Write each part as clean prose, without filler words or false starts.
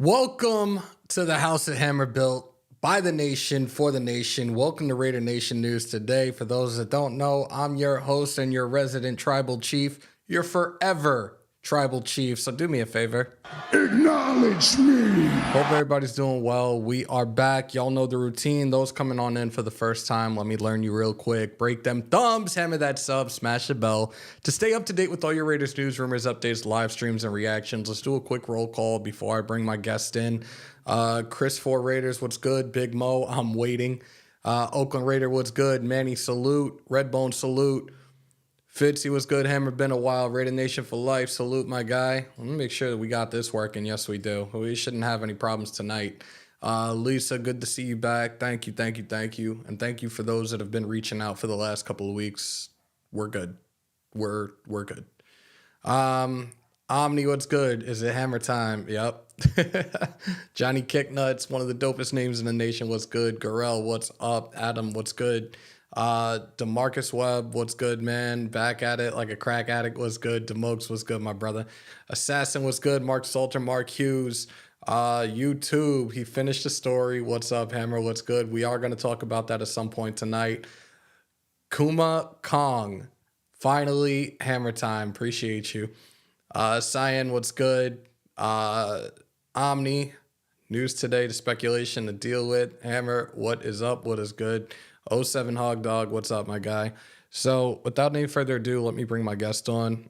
Welcome to the House of Hammer, built by the nation, for the nation. Welcome to Raider Nation News today. For those that don't know, I'm your host and your resident tribal chief, your forever tribal chief. So do me a favor. Acknowledge me. Hope everybody's doing well. We are back. Y'all know the routine. Those coming on in for the first time, let me learn you real quick. Break them thumbs, hammer that sub, smash the bell to stay up to date with all your Raiders news, rumors, updates, live streams, and reactions. Let's do a quick roll call before I bring my guest in. Chris for Raiders, what's good? Big Mo, I'm waiting. Oakland Raider, what's good? Manny, salute. Redbone, salute. Fitzy was good. Hammer, been a while. Raider Nation for life. Salute, my guy. Let me make sure that we got this working. Yes, we do. We shouldn't have any problems tonight. Lisa, good to see you back. Thank you. And thank you for those that have been reaching out for the last couple of weeks. We're good. We're good. Omni, what's good? Is it Hammer time? Yep. Johnny Kicknuts, one of the dopest names in the nation. What's good? Garel, what's up? Adam, what's good? DeMarcus Webb, what's good, man? Back at it like a crack addict, was good. DeMokes, was good, my brother. Assassin, was good. Mark Salter, Mark Hughes. YouTube, he finished the story. What's up, Hammer? What's good? We are going to talk about that at some point tonight. Kuma Kong, finally, Hammer time. Appreciate you. Cyan, what's good? Omni, news today, the speculation to deal with. Hammer, what is up? What is good? 07 Hog Dog, what's up, my guy? So without any further ado, let me bring my guest on.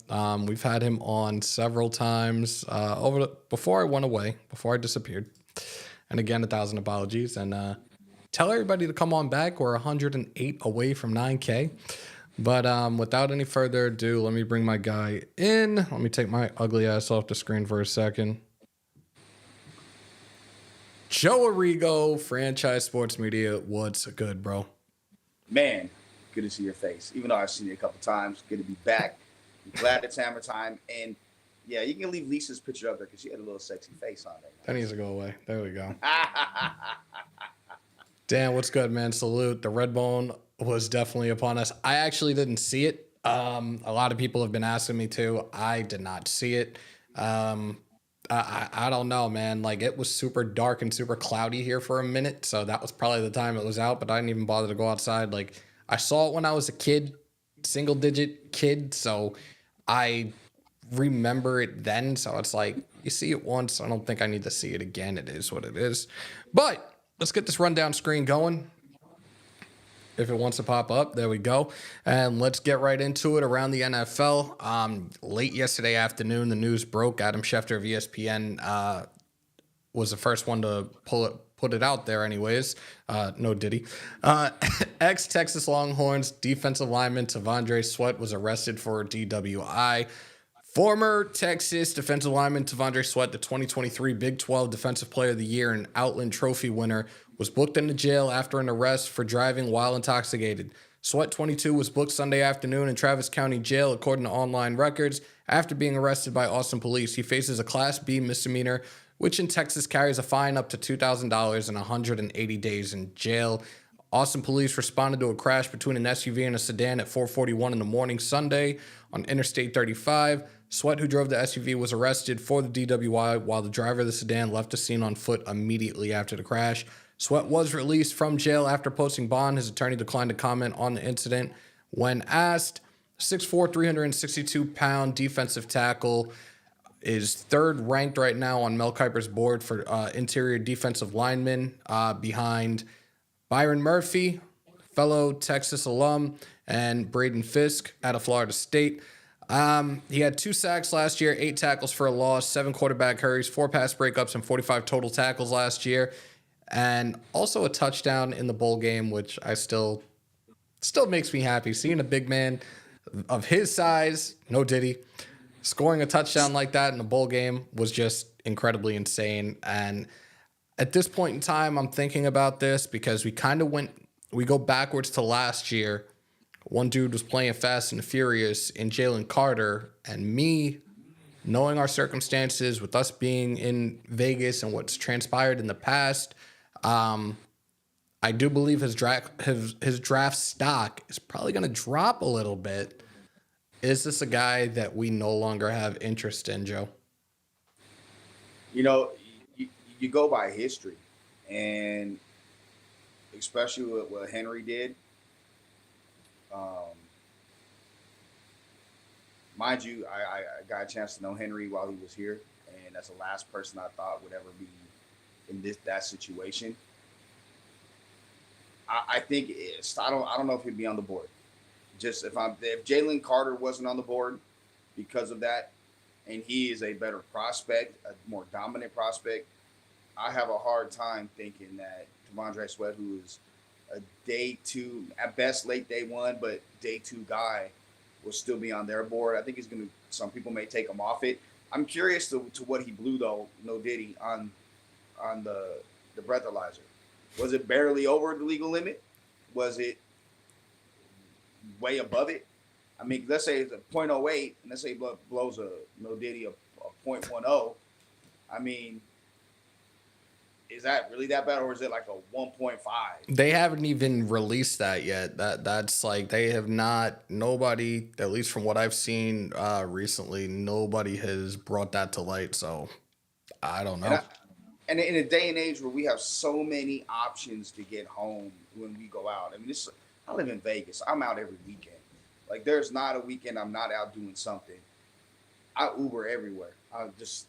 We've had him on several times before I went away, before I disappeared. And again, 1,000 apologies. And tell everybody to come on back. We're 108 away from 9K. But without any further ado, let me bring my guy in. Let me take my ugly ass off the screen for a second. Joe Arrigo, Franchise Sports Media, what's good, bro? Man, good to see your face. Even though I've seen you a couple times, good to be back. I'm glad it's Hammer time. And yeah, you can leave Lisa's picture up there because she had a little sexy face on there. That needs to go away. There we go. Dan, what's good, man? Salute. The Redbone was definitely upon us. I actually didn't see it. A lot of people have been asking me to. I did not see it. I don't know, man. Like, it was super dark and super cloudy here for a minute, so that was probably the time it was out, but I didn't even bother to go outside. Like, I saw it when I was a kid, single-digit kid, so I remember it then, so it's like, you see it once, I don't think I need to see it again. It is what it is. But let's get this rundown screen going. If it wants to pop up, there we go. And let's get right into it around the NFL. Late yesterday afternoon, the news broke. Adam Schefter of ESPN was the first one to put it out there anyways. No diddy. Ex-Texas Longhorns defensive lineman Tandre Sweat was arrested for DWI. Former Texas defensive lineman Tandre Sweat, the 2023 Big 12 Defensive Player of the Year and Outland Trophy winner, was booked into jail after an arrest for driving while intoxicated. Sweat, 22, was booked Sunday afternoon in Travis County Jail, according to online records, after being arrested by Austin police. He faces a Class B misdemeanor, which in Texas carries a fine up to $2,000 and 180 days in jail. Austin police responded to a crash between an SUV and a sedan at 4:41 in the morning Sunday on Interstate 35. Sweat, who drove the SUV, was arrested for the DWI, while the driver of the sedan left the scene on foot immediately after the crash. Sweat was released from jail after posting bond. His attorney declined to comment on the incident when asked. 6'4", 362-pound defensive tackle is third ranked right now on Mel Kiper's board for interior defensive linemen, behind Byron Murphy, fellow Texas alum, and Braden Fisk out of Florida State. He had 2 sacks last year, 8 tackles for a loss, 7 quarterback hurries, 4 pass breakups, and 45 total tackles last year. And also a touchdown in the bowl game, which I still makes me happy. Seeing a big man of his size, no diddy, scoring a touchdown like that in a bowl game was just incredibly insane. And at this point in time, I'm thinking about this because we go backwards to last year. One dude was playing Fast and Furious in Jalen Carter, and me, knowing our circumstances with us being in Vegas and what's transpired in the past, I do believe his draft stock is probably going to drop a little bit. Is this a guy that we no longer have interest in, Joe? You know, you you go by history, and especially what Henry did. Um, Mind you, I got a chance to know Henry while he was here, and that's the last person I thought would ever be in that situation. I think it's I don't know if he'd be on the board. Just if Jalen Carter wasn't on the board because of that, and he is a better prospect, a more dominant prospect, I have a hard time thinking that Tandre Sweat, who is a day two, at best late day one, but day two guy, will still be on their board. I think he's going to. Some people may take him off it. I'm curious to what he blew though. No Diddy on the breathalyzer. Was it barely over the legal limit? Was it way above it? I mean, let's say it's a .08, and let's say he blows a No Diddy a .10. I mean, is that really that bad, or is it like a 1.5? They haven't even released that yet. That's like they have not. Nobody, at least from what I've seen recently, nobody has brought that to light. So I don't know. And in a day and age where we have so many options to get home when we go out, I mean, I live in Vegas. I'm out every weekend. Like, there's not a weekend I'm not out doing something. I Uber everywhere. I just,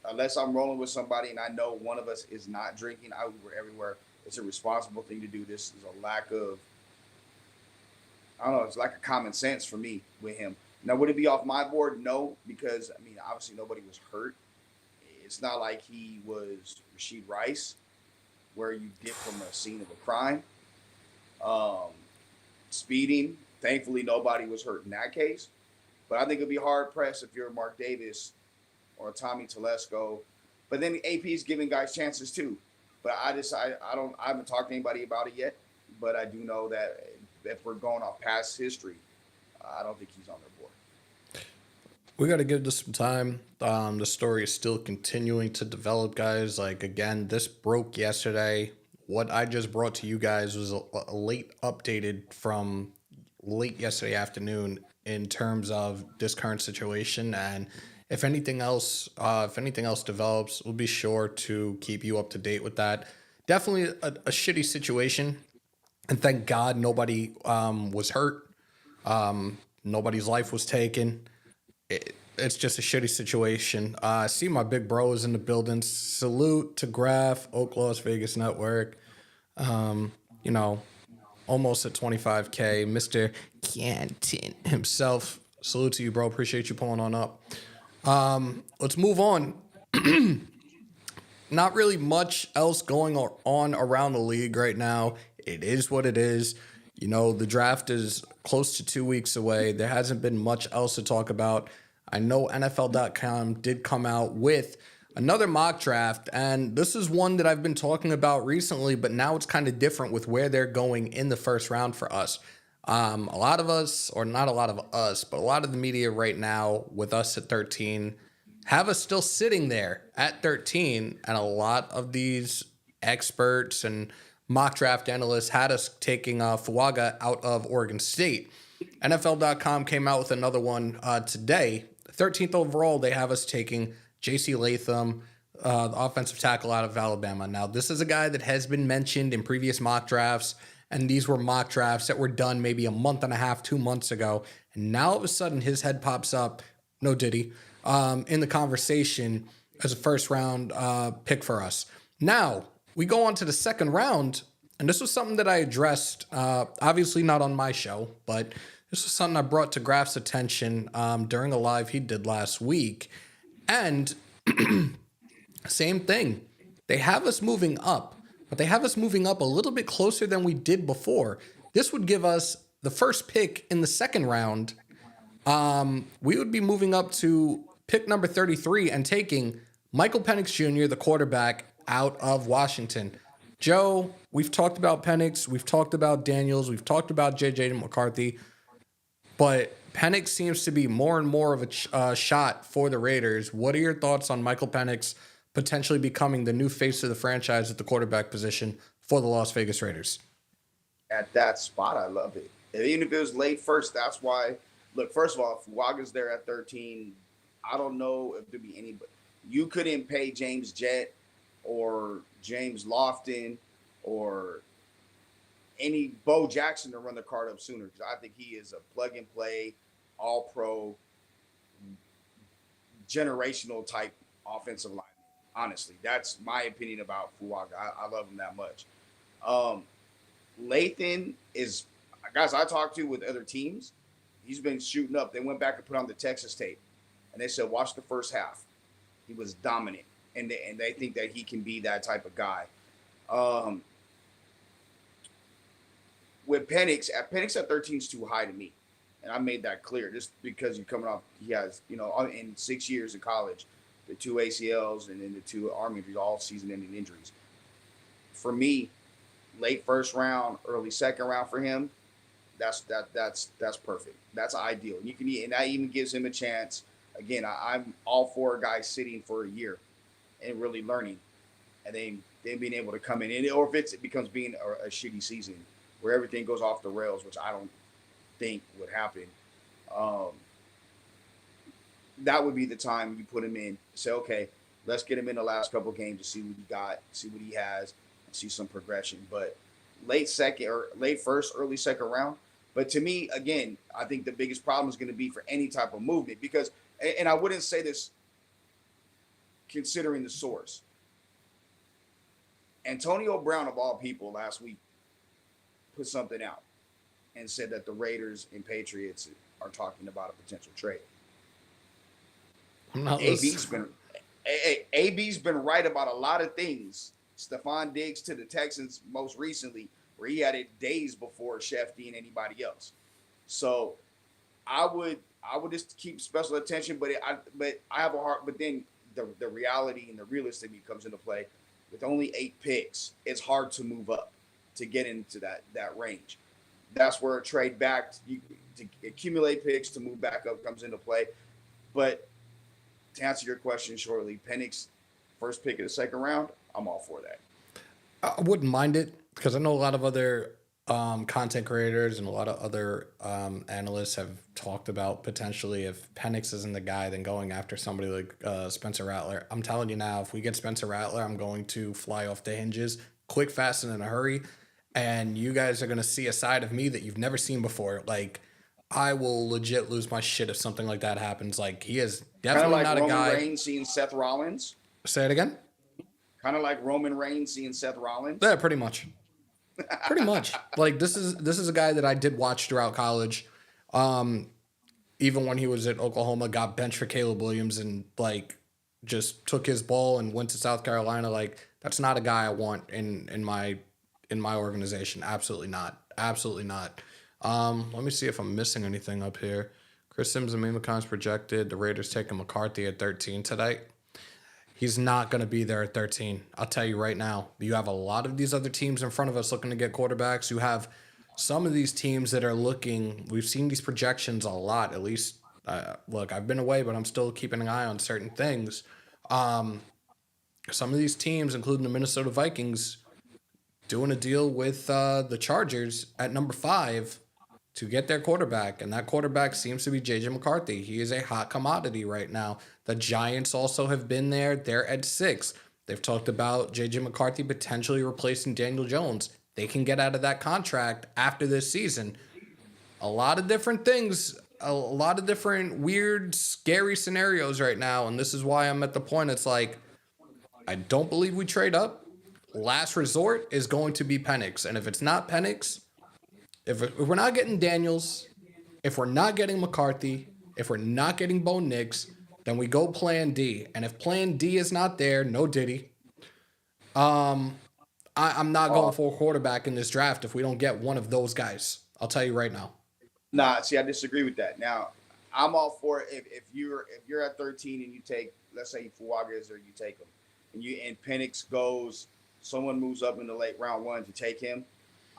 unless I'm rolling with somebody and I know one of us is not drinking, I Uber everywhere. It's a responsible thing to do. This is a lack of, I don't know, it's like a common sense for me with him. Now, would it be off my board? No, because, I mean, obviously nobody was hurt. It's not like he was Rashid Rice, where you get from a scene of a crime. Speeding, thankfully nobody was hurt in that case. But I think it'd be hard pressed if you're Mark Davis or Tommy Telesco. But then AP is giving guys chances too. But I haven't talked to anybody about it yet. But I do know that if we're going off past history, I don't think he's on their board. We got to give this some time. The story is still continuing to develop, guys. Like, again, this broke yesterday. What I just brought to you guys was a late updated from late yesterday afternoon in terms of this current situation. And if anything else develops, we'll be sure to keep you up to date with that. Definitely a shitty situation. And thank God nobody was hurt. Nobody's life was taken. It's just a shitty situation. I see my big bros in the building. Salute to Graph, Oak Las Vegas Network. You know, almost at 25K. Mr. Canton himself. Salute to you, bro. Appreciate you pulling on up. Let's move on. Not really much else going on around the league right now. It is what it is. You know, the draft is close to 2 weeks away. There hasn't been much else to talk about. I know NFL.com did come out with another mock draft, and this is one that I've been talking about recently, but now it's kind of different with where they're going in the first round for us. A lot of us, or not a lot of us, but a lot of the media right now with us at 13 have us still sitting there at 13, and a lot of these experts and mock draft analysts had us taking Fuaga out of Oregon State. NFL.com came out with another one today. 13th overall, they have us taking J.C. Latham, the offensive tackle out of Alabama. Now, this is a guy that has been mentioned in previous mock drafts, and these were mock drafts that were done maybe a month and a half, 2 months ago. And now, all of a sudden, his head pops up, no Diddy, in the conversation as a first-round pick for us. Now, we go on to the second round, and this was something that I addressed, obviously not on my show, but this was something I brought to Graph's attention during a live he did last week. And same thing. They have us moving up, but they have us moving up a little bit closer than we did before. This would give us the first pick in the second round. We would be moving up to pick number 33 and taking Michael Penix Jr., the quarterback, out of Washington. Joe, we've talked about Penix, we've talked about Daniels, we've talked about J.J. McCarthy, but Penix seems to be more and more of a shot for the Raiders. What are your thoughts on Michael Penix potentially becoming the new face of the franchise at the quarterback position for the Las Vegas Raiders? At that spot, I love it. And even if it was late first, that's why. Look, first of all, if Waga's there at 13, I don't know if there'd be anybody. You couldn't pay James Jett or James Lofton or any Bo Jackson to run the card up sooner, because I think he is a plug and play, all pro, generational type offensive lineman. Honestly, that's my opinion about Fuaga. I love him that much. Lathan is guys I talked to with other teams. He's been shooting up. They went back and put on the Texas tape, and they said, watch the first half. He was dominant, and they think that he can be that type of guy. With Penix at 13 is too high to me, and I made that clear. Just because you're coming off, he has in 6 years of college, the 2 ACLs and then the 2 arm injuries, all season-ending injuries. For me, late first round, early second round for him, that's perfect. That's ideal. And that even gives him a chance. Again, I'm all for a guy sitting for a year and really learning, and then being able to come in, or if it becomes being a shitty season where everything goes off the rails, which I don't think would happen. That would be the time you put him in. Say, okay, let's get him in the last couple of games to see what he got, see what he has, and see some progression. But late first, early second round. But to me, again, I think the biggest problem is going to be for any type of movement, because, and I wouldn't say this considering the source. Antonio Brown, of all people, last week put something out and said that the Raiders and Patriots are talking about a potential trade. I'm not AB's been right about a lot of things. Stephon Diggs to the Texans most recently, where he had it days before Shefty and anybody else. So I would just keep special attention, but I have a heart. But then the reality and the realistic comes into play. With only 8 picks, it's hard to move up to get into that range. That's where a trade back to accumulate picks to move back up comes into play. But to answer your question shortly, Penix, first pick of the second round, I'm all for that. I wouldn't mind it, because I know a lot of other content creators and a lot of other analysts have talked about potentially, if Penix isn't the guy, then going after somebody like Spencer Rattler. I'm telling you now, if we get Spencer Rattler, I'm going to fly off the hinges quick, fast, and in a hurry. And you guys are going to see a side of me that you've never seen before. Like, I will legit lose my shit if something like that happens. Like, he is definitely not a guy. Kind of like Roman Reigns seeing Seth Rollins. Say it again? Kind of like Roman Reigns seeing Seth Rollins. Yeah, pretty much. Pretty much. Like, this is a guy that I did watch throughout college. Even when he was at Oklahoma, got benched for Caleb Williams and, like, just took his ball and went to South Carolina. Like, that's not a guy I want in my organization. Absolutely not. Absolutely not. Let me see if I'm missing anything up here. Chris Sims and Mimicon's projected the Raiders taking McCarthy at 13 tonight. He's not going to be there at 13. I'll tell you right now. You have a lot of these other teams in front of us looking to get quarterbacks. You have some of these teams that are looking. We've seen these projections a lot. At least, look, I've been away, but I'm still keeping an eye on certain things. Some of these teams, including the Minnesota Vikings, doing a deal with the Chargers at number 5 to get their quarterback, and that quarterback seems to be J.J. McCarthy. He is a hot commodity right now. The Giants also have been there. They're at 6. They've talked about J.J. McCarthy potentially replacing Daniel Jones. They can get out of that contract after this season. A lot of different things, a lot of different weird, scary scenarios right now, and this is why I'm at the point it's like, I don't believe we trade up. Last resort is going to be Penix, and if it's not Penix, if we're not getting Daniels, if we're not getting McCarthy, if we're not getting Bo Nix, then we go plan D. And if plan D is not there, no Diddy. I'm not going for a quarterback in this draft if we don't get one of those guys. I'll tell you right now. Nah, see, I disagree with that. Now, I'm all for it if you're at 13 and you take, let's say Fuaga is there, you take him. And Penix goes, someone moves up in the late round 1 to take him.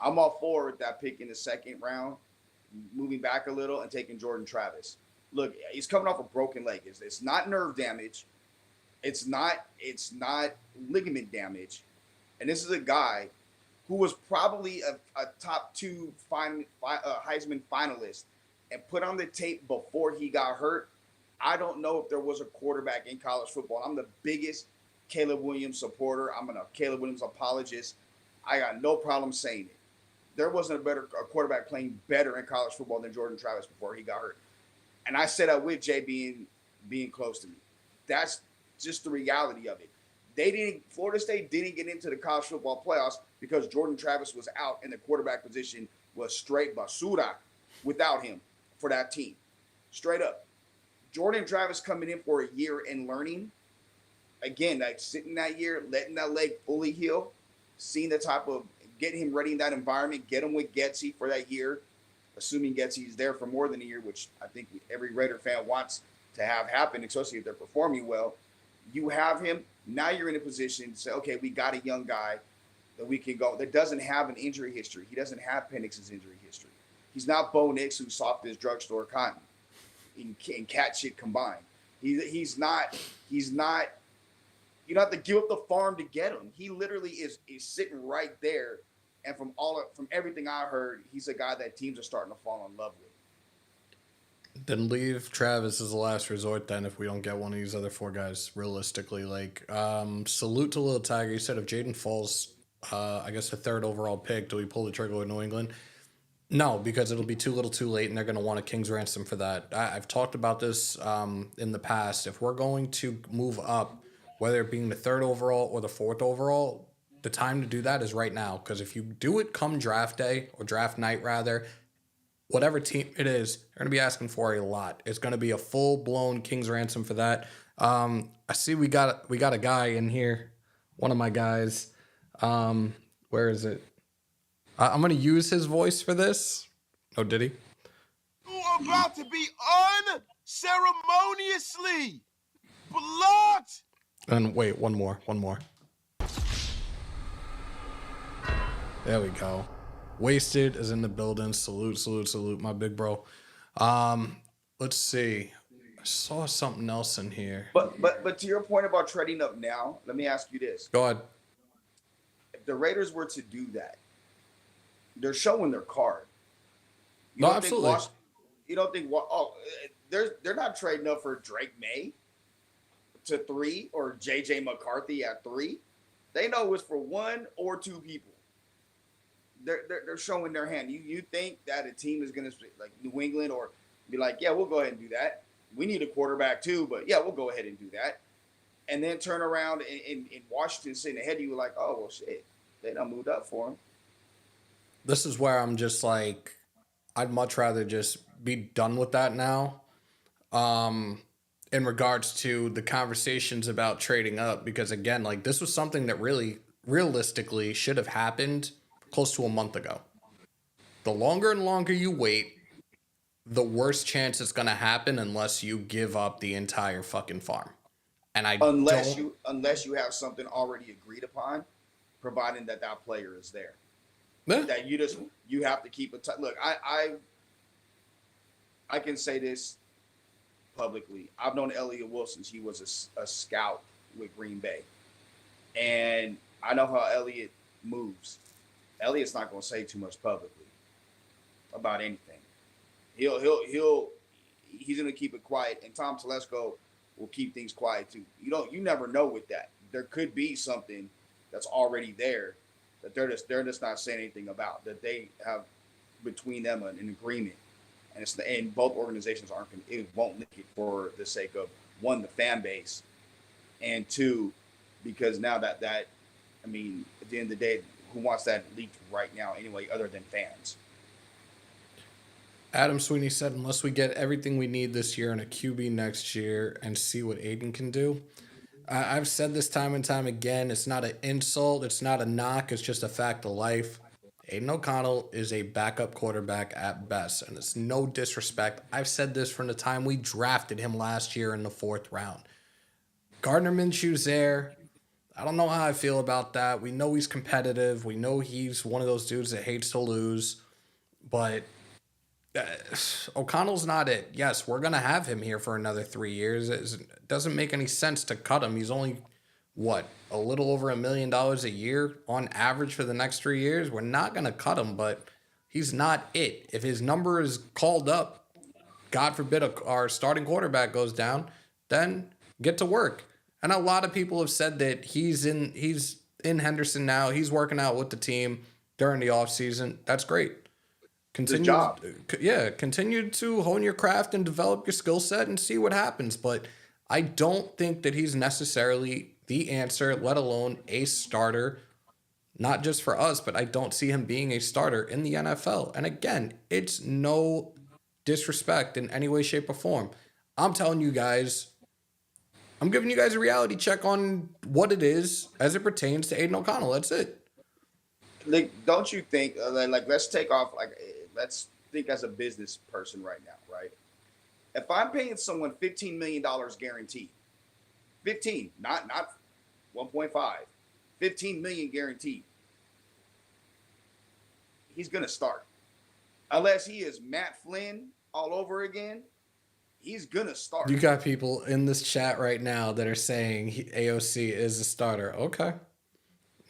I'm all for that pick in the second round, moving back a little and taking Jordan Travis. Look, he's coming off a broken leg. It's not nerve damage. It's not ligament damage. And this is a guy who was probably a top 2 Heisman finalist and put on the tape before he got hurt. I don't know if there was a quarterback in college football. I'm the biggest Caleb Williams supporter. I'm a Caleb Williams apologist. I got no problem saying it. There wasn't a quarterback playing better in college football than Jordan Travis before he got hurt. And I said that with Jay being close to me. That's just the reality of it. Florida State didn't get into the college football playoffs because Jordan Travis was out and the quarterback position was straight basura without him for that team. Straight up. Jordan Travis coming in for a year and learning, again, like sitting that year, letting that leg fully heal, seeing the type of, getting him ready in that environment, get him with Getsy for that year, assuming Getsy is there for more than a year, which I think every Raider fan wants to have happen, especially if they're performing well. You have him. Now you're in a position to say, okay, we got a young guy that we can go, that doesn't have an injury history. He doesn't have Penix's injury history. He's not Bo Nix, who's soft as drugstore cotton in cat shit combined. He's not, you don't have to give up the farm to get him. He literally is sitting right there. And from everything I heard, he's a guy that teams are starting to fall in love with. Then leave Travis as the last resort then if we don't get one of these other four guys realistically. Like, salute to Little Tiger. He said if Jaden falls, I guess the third overall pick, do we pull the trigger with New England? No, because it'll be too little too late and they're going to want a king's ransom for that. I've talked about this in the past. If we're going to move up, whether it being the third overall or the fourth overall, the time to do that is right now. Because if you do it come draft day or draft night rather, whatever team it is, they're going to be asking for a lot. It's going to be a full-blown king's ransom for that. I see we got a guy in here, one of my guys. Where is it? I'm going to use his voice for this. Oh, did he? You are about to be unceremoniously blocked. And wait, one more. There we go. Wasted is in the building. Salute, my big bro. Let's see. I saw something else in here. But to your point about trading up now, let me ask you this. Go ahead. If the Raiders were to do that, they're showing their card. No, absolutely. You don't think they're not trading up for Drake May to 3 or JJ McCarthy at 3. They know it's for 1 or 2 people. They're showing their hand. You think that a team is going to, like New England, or be like, yeah, we'll go ahead and do that. We need a quarterback too, but yeah, we'll go ahead and do that. And then turn around in Washington sitting ahead of you like, oh, well, shit, they done moved up for him. This is where I'm just like, I'd much rather just be done with that now. In regards to the conversations about trading up, because again, like this was something that really realistically should have happened close to a month ago. The longer and longer you wait, the worse chance it's going to happen unless you give up the entire fucking farm. And unless you have something already agreed upon, providing that player is there. Yeah. That you have to keep it. Look, I can say this publicly. I've known Elliott Wilson. He was a scout with Green Bay, and I know how Elliott moves. Elliott's not going to say too much publicly about anything. He's going to keep it quiet, and Tom Telesco will keep things quiet too. You never know with that. There could be something that's already there that they're just not saying anything about, that they have between them an agreement, and both organizations won't leak it for the sake of, 1, the fan base, and 2, because now that I mean, at the end of the day, who wants that leaked right now anyway, other than fans? Adam Sweeney said, unless we get everything we need this year and a QB next year and see what Aiden can do. I've said this time and time again. It's not an insult. It's not a knock. It's just a fact of life. Aiden O'Connell is a backup quarterback at best, and it's no disrespect. I've said this from the time we drafted him last year in the 4th round. Gardner Minshew's there. I don't know how I feel about that. We know he's competitive. We know he's one of those dudes that hates to lose. But O'Connell's not it. Yes, we're going to have him here for another 3 years. It doesn't make any sense to cut him. He's only, a little over $1 million a year on average for the next 3 years? We're not going to cut him, but he's not it. If his number is called up, God forbid our starting quarterback goes down, then get to work. And a lot of people have said that he's in Henderson now. He's working out with the team during the offseason. That's great. It's his Continue, job. continue to hone your craft and develop your skill set and see what happens. But I don't think that he's necessarily the answer, let alone a starter, not just for us, but I don't see him being a starter in the NFL. And again, it's no disrespect in any way, shape, or form. I'm telling you guys, I'm giving you guys a reality check on what it is as it pertains to Aiden O'Connell. That's it. Like, don't you think? Like, let's take off. Like, let's think as a business person right now, right? If I'm paying someone $15 million guaranteed, 15, not 1.5, 15 million guaranteed, he's gonna start. Unless he is Matt Flynn all over again, he's gonna start. You got people in this chat right now that are saying AOC is a starter. Okay.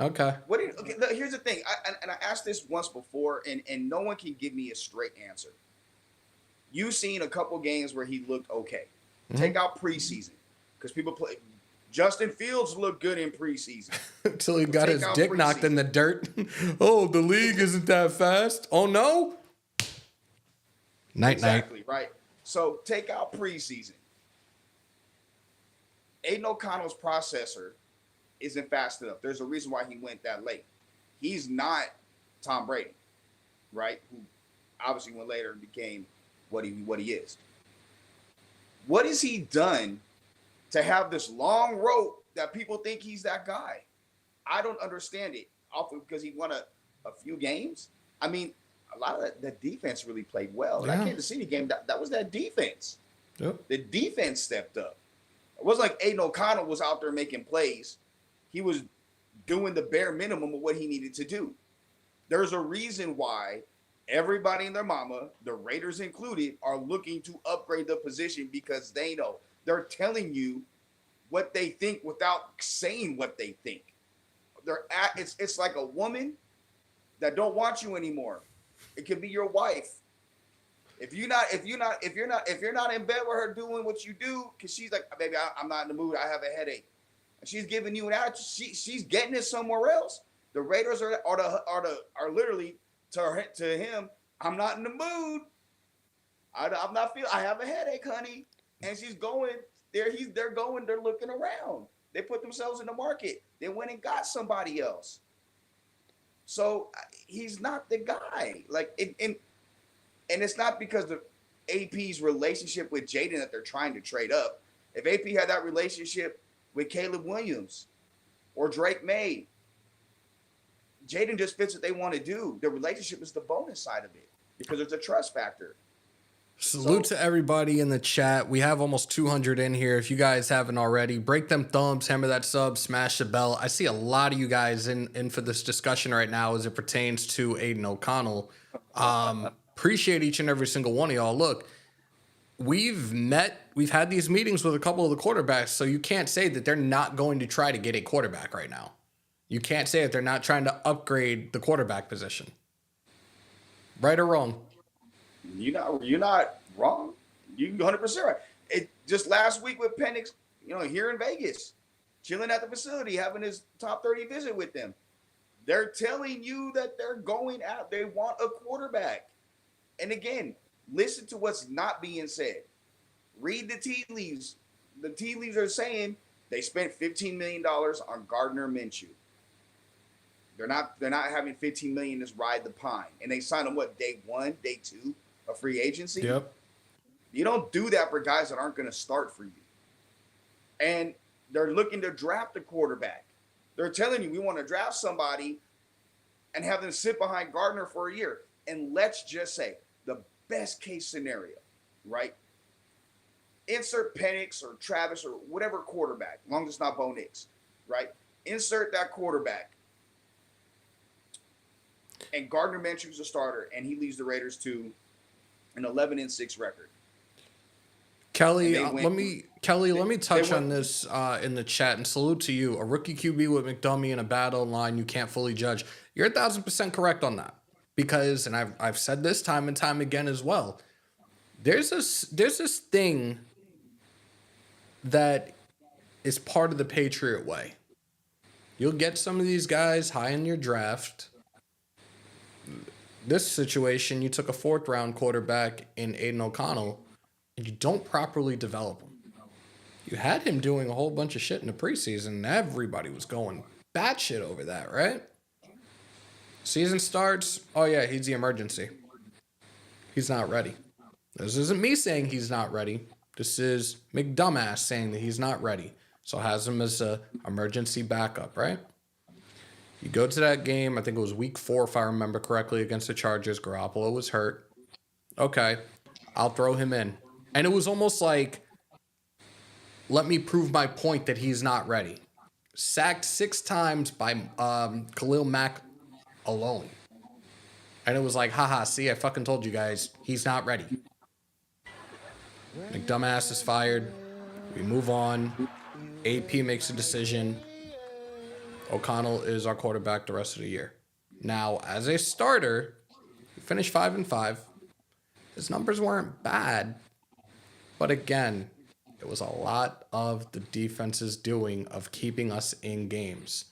Okay, look, here's the thing. I asked this once before, and no one can give me a straight answer. You've seen a couple games where he looked okay. Take out preseason, because people play. Justin Fields looked good in preseason. Until he got his dick knocked in the dirt. Oh, the league isn't that fast. Oh, no? Night. Exactly, right? So take out preseason. Aiden O'Connell's processor isn't fast enough. There's a reason why he went that late. He's not Tom Brady, right? Who obviously went later and became what he is. What has he done to have this long rope that people think he's that guy? I don't understand it. Often because he won a few games. I mean, a lot of that defense really played well. Yeah. And I came to see the game. That was that defense. Yep. The defense stepped up. It wasn't like Aiden O'Connell was out there making plays. He was doing the bare minimum of what he needed to do. There's a reason why everybody and their mama, the Raiders included, are looking to upgrade the position, because they know. They're telling you what they think without saying what they think. It's like a woman that don't want you anymore. It could be your wife. If you're not in bed with her doing what you do, because she's like, baby, I'm not in the mood. I have a headache. And she's giving you an attitude. She's getting it somewhere else. The Raiders are literally to him. I'm not in the mood. I'm not feeling. I have a headache, honey. And she's going there. They're looking around. They put themselves in the market. They went and got somebody else. So he's not the guy. Like, and it's not because of AP's relationship with Jaden that they're trying to trade up. If AP had that relationship with Caleb Williams or Drake May, Jaden just fits what they want to do. The relationship is the bonus side of it, because there's a trust factor. Salute to everybody in the chat. We have almost 200 in here. If you guys haven't already, break them thumbs, hammer that sub, smash the bell. I see a lot of you guys in for this discussion right now as it pertains to Aiden O'Connell. Appreciate each and every single one of y'all. Look, we've had these meetings with a couple of the quarterbacks, so you can't say that they're not going to try to get a quarterback right now. You can't say that they're not trying to upgrade the quarterback position. Right or wrong? You're not wrong. You're 100% right. It just last week with Penix, here in Vegas, chilling at the facility, having his top 30 visit with them. They're telling you that they're going out. They want a quarterback. And again, listen to what's not being said. Read the tea leaves. The tea leaves are saying they spent $15 million on Gardner Minshew. They're not having $15 million to ride the pine. And they signed him day 1, day 2 of free agency? Yep. You don't do that for guys that aren't going to start for you. And they're looking to draft a quarterback. They're telling you, we want to draft somebody and have them sit behind Gardner for a year. And let's just say the best case scenario, right? Insert Penix or Travis or whatever quarterback, as long as it's not Bo Nix, right? Insert that quarterback. And Gardner Minshew's a starter, and he leads the Raiders to an 11-6 record. Kelly, let me touch on this in the chat, and salute to you. A rookie QB with McDummy in a battle line you can't fully judge. You're 1,000% correct on that, because, and I've said this time and time again as well. There's this thing that is part of the Patriot way. You'll get some of these guys high in your draft. This situation, you took a 4th-round quarterback in Aiden O'Connell, and you don't properly develop him. You had him doing a whole bunch of shit in the preseason, and everybody was going batshit over that, right? Season starts, oh yeah, he's the emergency. He's not ready. This isn't me saying he's not ready. This is McDumbass saying that he's not ready. So has him as a emergency backup, right? You go to that game, I think it was week 4, if I remember correctly, against the Chargers. Garoppolo was hurt. Okay, I'll throw him in. And it was almost like, let me prove my point that he's not ready. Sacked 6 times by Khalil Mack alone. And it was like, haha, see, I fucking told you guys, he's not ready. McDumbass is fired. We move on. AP makes a decision. O'Connell is our quarterback the rest of the year. Now, as a starter, he finished 5-5. His numbers weren't bad. But again, it was a lot of the defense's doing of keeping us in games.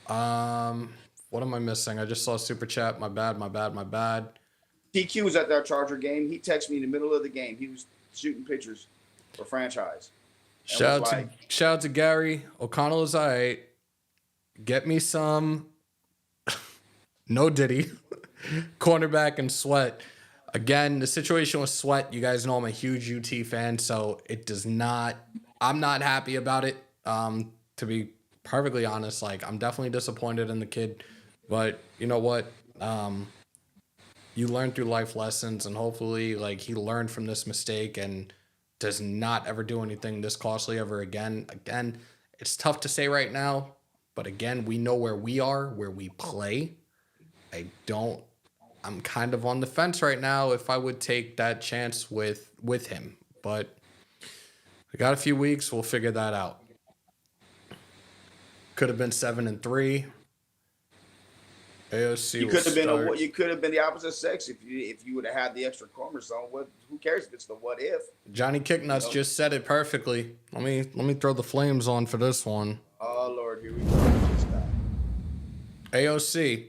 What am I missing? I just saw a super chat. My bad. TQ was at that Charger game. He texted me in the middle of the game. He was shooting pictures for franchise. Shout out to Gary. O'Connell is all right. Get me some no Diddy cornerback and Sweat. Again, the situation with Sweat, you guys know I'm a huge UT fan, so it does not, I'm not happy about it. To be perfectly honest, like, I'm definitely disappointed in the kid, but you know what? You learn through life lessons, and hopefully, like, he learned from this mistake and does not ever do anything this costly ever again. Again, it's tough to say right now, but again, we know where we are, where we play. I'm kind of on the fence right now if I would take that chance with him. But we got a few weeks. We'll figure that out. Could have been 7-3. AOC. You could have been the opposite sex if you would have had the extra chromosome. Who cares if it's the what if? Johnny Kicknuts just said it perfectly. Let me throw the flames on for this one. Oh Lord, here we go. AOC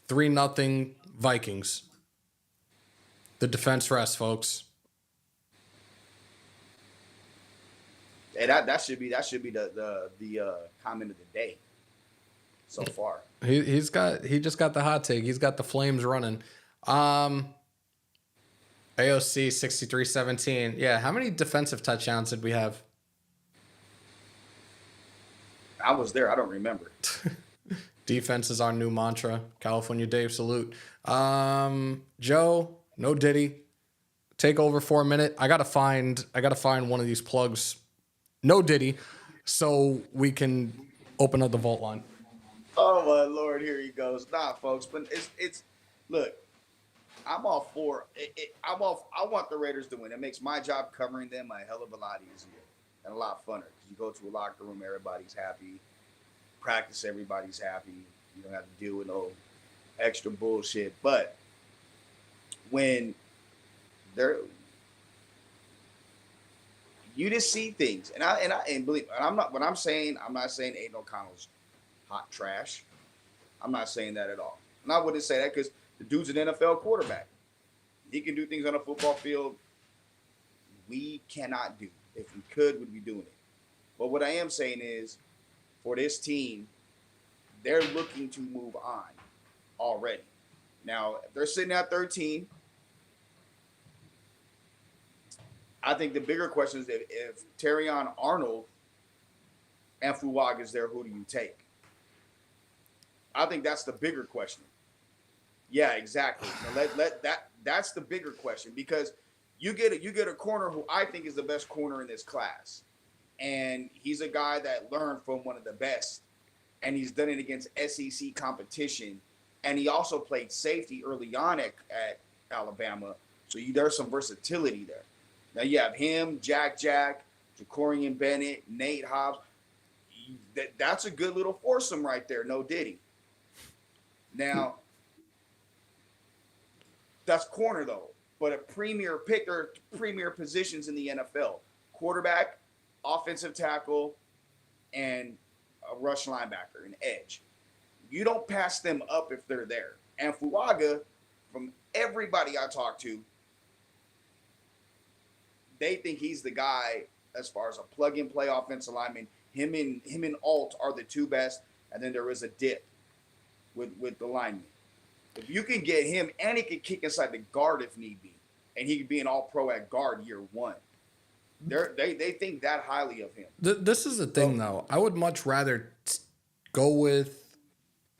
3-0 Vikings. The defense rests, folks. Hey, that should be the comment of the day so far. He just got the hot take. He's got the flames running. AOC 63-17. Yeah, how many defensive touchdowns did we have? I was there. I don't remember. Defense is our new mantra. California Dave, salute. Joe, no Diddy. Take over for a minute. I gotta find one of these plugs. No Diddy, so we can open up the vault line. Oh my Lord, here he goes. Nah, folks, but it's look. I'm all for it. I want the Raiders to win. It makes my job covering them a hell of a lot easier and a lot funner. Because you go to a locker room, everybody's happy. Practice, everybody's happy. You don't have to deal with no extra bullshit. But when you just see things, and believe, and I'm not saying Aiden O'Connell's hot trash. I'm not saying that at all. And I wouldn't say that because the dude's an NFL quarterback. He can do things on a football field we cannot do. If we could, we'd be doing it. But what I am saying is, for this team, they're looking to move on already. Now, if they're sitting at 13, I think the bigger question is if Terrion Arnold and Fuwag is there, who do you take? I think that's the bigger question. Yeah, exactly. That's the bigger question because you get a corner who I think is the best corner in this class. And he's a guy that learned from one of the best. And he's done it against SEC competition. And he also played safety early on at Alabama. So there's some versatility there. Now you have him, Jack, Jacorian Bennett, Nate Hobbs. That's a good little foursome right there, no Diddy. Now, that's corner though. But a premier positions in the NFL. Quarterback, offensive tackle, and a rush linebacker, an edge. You don't pass them up if they're there. And Fuaga, from everybody I talk to, they think he's the guy as far as a plug-and-play offensive lineman. Him and Alt are the two best, and then there is a dip with the lineman. If you can get him, and he can kick inside the guard if need be, and he can be an all-pro at guard year one. They think that highly of him. This is the thing, though. I would much rather go with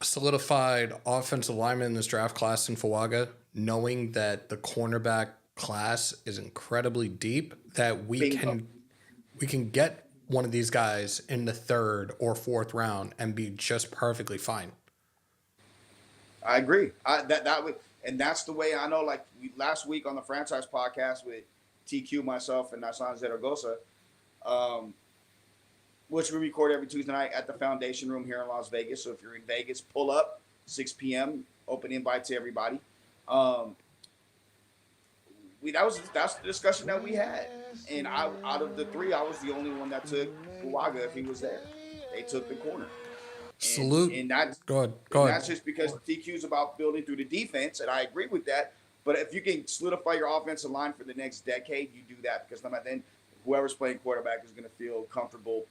a solidified offensive lineman in this draft class than Fuaga, knowing that the cornerback class is incredibly deep, that we can get one of these guys in the 3rd or 4th round and be just perfectly fine. I agree. And that's the way I know. Like last week on the franchise podcast with TQ, myself, and Nasan Zaragoza, which we record every Tuesday night at the Foundation Room here in Las Vegas. So if you're in Vegas, pull up 6 p.m. Open invite to everybody. That's the discussion that we had. And out of the 3, I was the only one that took Fuaga if he was there. They took the corner. Salute. And that's, go ahead. That's just because TQ's about building through the defense, and I agree with that. But if you can solidify your offensive line for the next decade, you do that, because then whoever's playing quarterback is going to feel comfortable,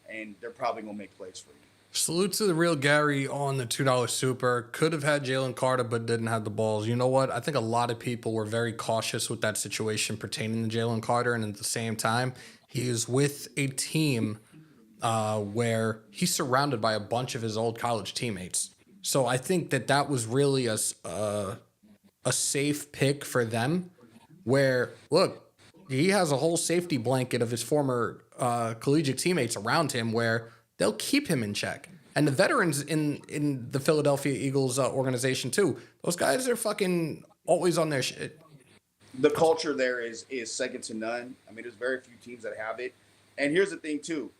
and they're probably going to make plays for you. Salute to the real Gary on the $2 super. Could have had Jalen Carter, but didn't have the balls. You know what? I think a lot of people were very cautious with that situation pertaining to Jalen Carter, and at the same time, he is with a team where he's surrounded by a bunch of his old college teammates. So I think that was really a safe pick for them, where, look, he has a whole safety blanket of his former collegiate teammates around him where they'll keep him in check. And the veterans in the Philadelphia Eagles organization too, those guys are fucking always on their shit. The culture there is second to none. I mean, there's very few teams that have it. And here's the thing too.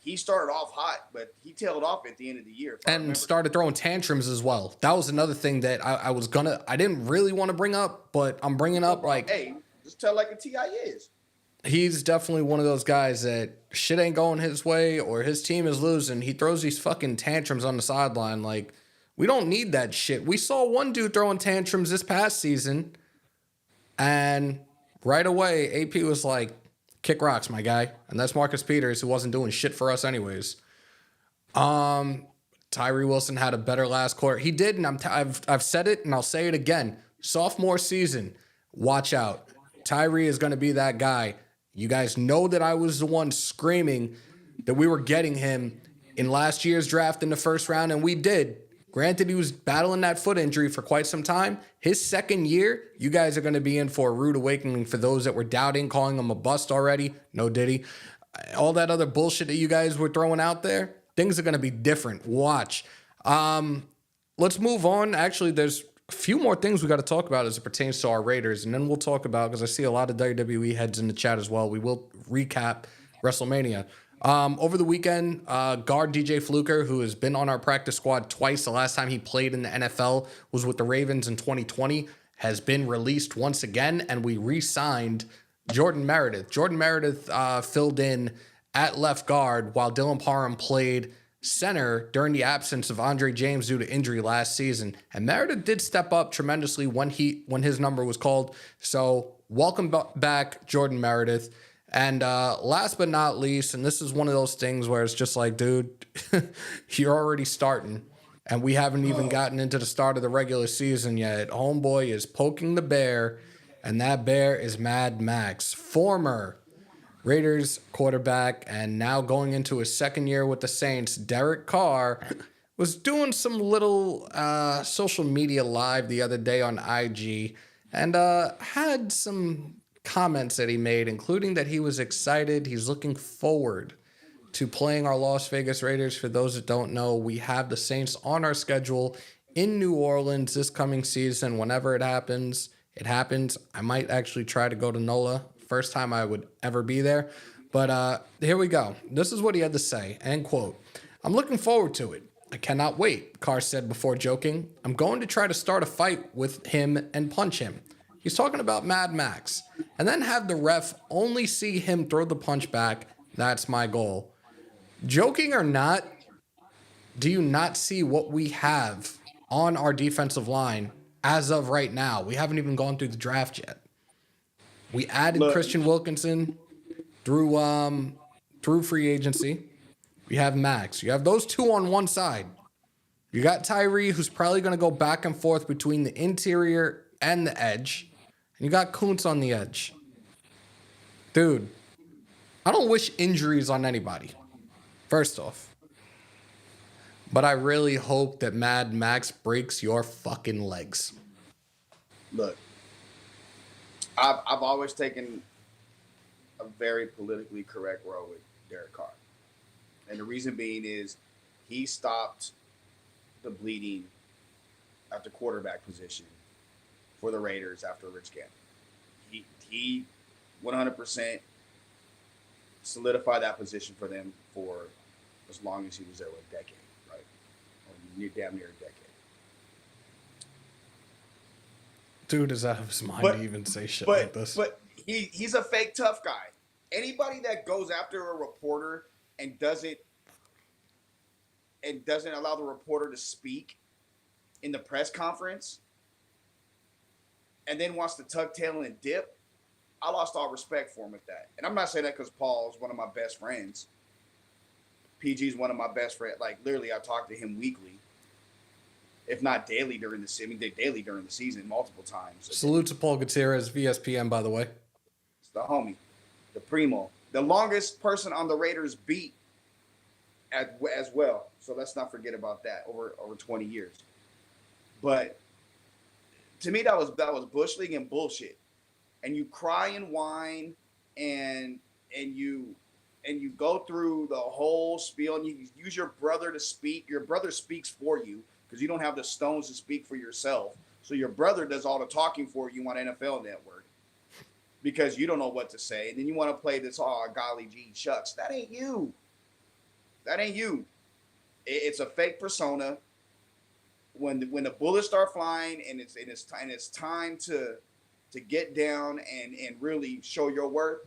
He started off hot, but he tailed off at the end of the year. And started throwing tantrums as well. That was another thing that I didn't really want to bring up, but I'm bringing up, like, hey, just tell like a T.I. is. He's definitely one of those guys that shit ain't going his way or his team is losing. He throws these fucking tantrums on the sideline. Like, we don't need that shit. We saw one dude throwing tantrums this past season, and right away, AP was like, kick rocks, my guy. And that's Marcus Peters, who wasn't doing shit for us anyways. Tyree Wilson had a better last quarter. He did, and I've said it, and I'll say it again. Sophomore season, watch out. Tyree is going to be that guy. You guys know that I was the one screaming that we were getting him in last year's draft in the 1st round, and we did. Granted, he was battling that foot injury for quite some time. His 2nd year, you guys are going to be in for a rude awakening for those that were doubting, calling him a bust already. No diddy. All that other bullshit that you guys were throwing out there, things are going to be different. Watch. Let's move on. Actually, there's a few more things we got to talk about as it pertains to our Raiders, and then we'll talk about, because I see a lot of WWE heads in the chat as well, we will recap WrestleMania. Over the weekend, guard DJ Fluker, who has been on our practice squad twice, the last time he played in the NFL was with the Ravens in 2020, has been released once again, and we re-signed Jordan Meredith. Jordan Meredith filled in at left guard while Dylan Parham played center during the absence of Andre James due to injury last season. And Meredith did step up tremendously when his number was called. So welcome back, Jordan Meredith. And last but not least, and this is one of those things where it's just like, dude, you're already starting, and we haven't even gotten into the start of the regular season yet. Homeboy is poking the bear, and that bear is Mad Max, former Raiders quarterback, and now going into his 2nd year with the Saints. Derek Carr was doing some little social media live the other day on IG, and had some comments that he made, including that he was excited. He's looking forward to playing our Las Vegas Raiders. For those that don't know, we have the Saints on our schedule in New Orleans this coming season. Whenever it happens, it happens. I might actually try to go to NOLA. First time I would ever be there. But here we go. This is what he had to say, end quote. "I'm looking forward to it. I cannot wait," Carr said before joking. "I'm going to try to start a fight with him and punch him." He's talking about Mad Max. "And then have the ref only see him throw the punch back. That's my goal." Joking or not, do you not see what we have on our defensive line as of right now? We haven't even gone through the draft yet. We added Look, Christian Wilkinson through free agency. We have Maxx. You have those two on one side. You got Tyree, who's probably going to go back and forth between the interior and the edge. And you got Kuntz on the edge. Dude, I don't wish injuries on anybody, first off. But I really hope that Mad Max breaks your fucking legs. look, I've always taken a very politically correct road with Derek Carr. And the reason being is he stopped the bleeding at the quarterback position for the Raiders after Rich Gannon. He 100% solidified that position for them for as long as he was there, a decade, right? Or damn near a decade. Dude is out of his mind to even say shit like this. But he's a fake tough guy. Anybody that goes after a reporter and doesn't allow the reporter to speak in the press conference and then wants to tuck tail and dip, I lost all respect for him with that. And I'm not saying that because Paul is one of my best friends. PG is one of my best friends. Like, literally, I talk to him weekly, if not daily during the season. I mean, daily during the season, multiple times. Salute to Paul Gutierrez, VSPN, by the way. It's the homie, the primo, the longest person on the Raiders beat as well. So let's not forget about that, over 20 years. But to me, that was Bush League and bullshit. And you cry and whine and you go through the whole spiel and you use your brother to speak. Your brother speaks for you because you don't have the stones to speak for yourself. So your brother does all the talking for you on NFL Network because you don't know what to say. And then you want to play this, oh, golly gee shucks. That ain't you. That ain't you. It's a fake persona. When the bullets start flying and it's time to get down and really show your worth,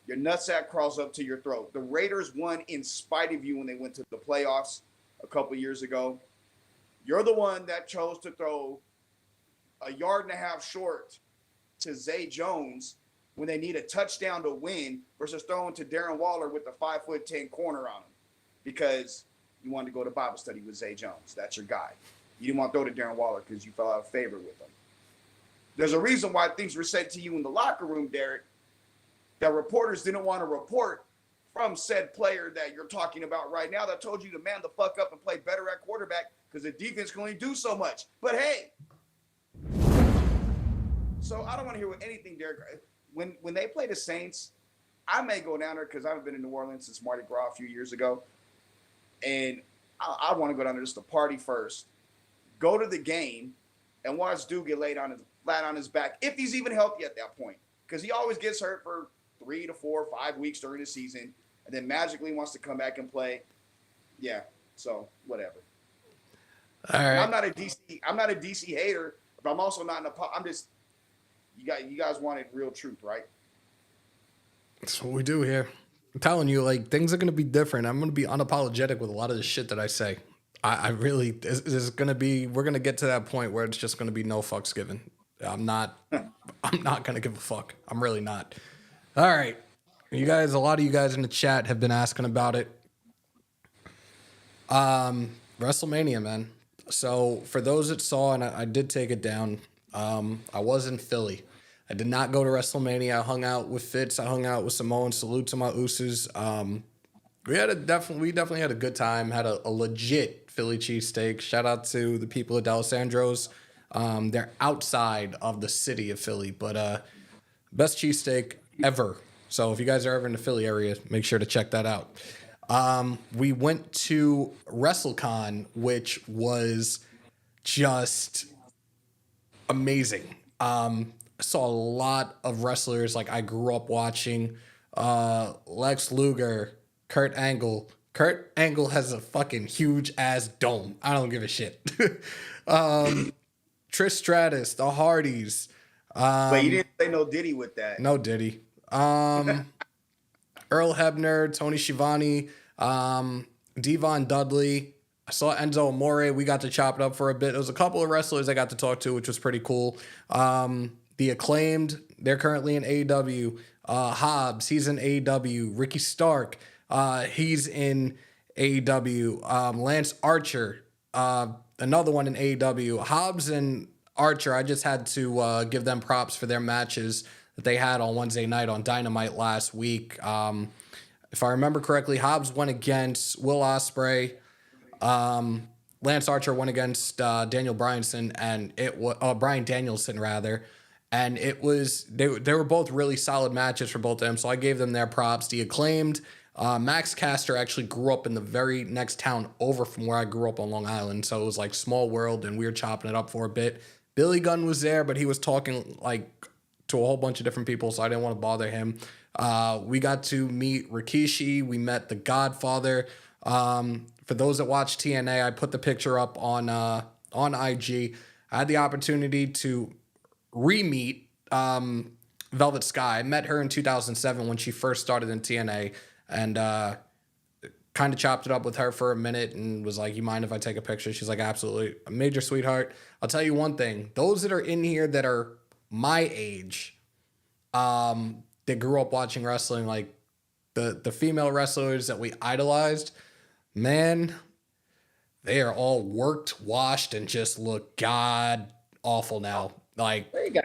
your nutsack crawls up to your throat. The Raiders won in spite of you when they went to the playoffs a couple years ago. You're the one that chose to throw a yard and a half short to Zay Jones when they need a touchdown to win versus throwing to Darren Waller with the 5'10" corner on him because you wanted to go to Bible study with Zay Jones. That's your guy. You didn't want to throw to Darren Waller because you fell out of favor with him. There's a reason why things were said to you in the locker room, Derek, that reporters didn't want to report from said player that you're talking about right now that told you to man the fuck up and play better at quarterback because the defense can only do so much. But hey, so I don't want to hear anything, Derek. When they play the Saints, I may go down there because I haven't been in New Orleans since Mardi Gras a few years ago. And I want to go down there just to party first, go to the game, and watch Dude get flat on his back, if he's even healthy at that point. Because he always gets hurt for 3 to 4 or 5 weeks during the season, and then magically wants to come back and play. Yeah, so whatever. All right. I'm not a DC hater, but I'm also not I'm just you guys wanted real truth, right? That's what we do here. I'm telling you, like, things are going to be different. I'm going to be unapologetic with a lot of the shit that I say. I really, there's going to be, we're going to get to that point where it's just going to be no fucks given. I'm not going to give a fuck. I'm really not. All right. You guys, a lot of you guys in the chat have been asking about it. WrestleMania, man. So for those that saw, and I did take it down, I was in Philly. I did not go to WrestleMania. I hung out with Fitz. I hung out with Samoan. Salute to my Usos. We definitely had a good time. Had a legit Philly cheesesteak. Shout out to the people at D'Alessandro's. They're outside of the city of Philly, but best cheesesteak ever. So if you guys are ever in the Philly area, make sure to check that out. We went to WrestleCon, which was just amazing. I saw a lot of wrestlers like I grew up watching. Lex Luger, Kurt Angle. Kurt Angle has a fucking huge ass dome. I don't give a shit. Trish Stratus, the Hardys. But you didn't say no Diddy with that. No Diddy. Earl Hebner, Tony Schiavone, Devon Dudley. I saw Enzo Amore. We got to chop it up for a bit. There was a couple of wrestlers I got to talk to, which was pretty cool. The Acclaimed, they're currently in AEW. Hobbs, he's in AEW. Ricky Stark, he's in AEW. Lance Archer, another one in AEW. Hobbs and Archer, I just had to give them props for their matches that they had on Wednesday night on Dynamite last week. If I remember correctly, Hobbs went against Will Ospreay. Lance Archer went against Daniel Bryanson, and it was Bryan Danielson rather, and it was they were both really solid matches for both of them. So I gave them their props. The Acclaimed, Max Caster actually grew up in the very next town over from where I grew up on Long Island, so it was like small world, and we were chopping it up for a bit. Billy Gunn was there, but he was talking like to a whole bunch of different people, so I didn't want to bother him. We got to meet Rikishi. We met the Godfather. For those that watch TNA, I put the picture up on IG. I had the opportunity to re-meet Velvet Sky. I met her in 2007 when she first started in TNA, and kind of chopped it up with her for a minute and was like, you mind if I take a picture? She's like, absolutely. A major sweetheart. I'll tell you one thing. Those that are in here that are my age, that grew up watching wrestling, like the female wrestlers that we idolized, man, they are all worked, washed, and just look god awful now. Like, There you go.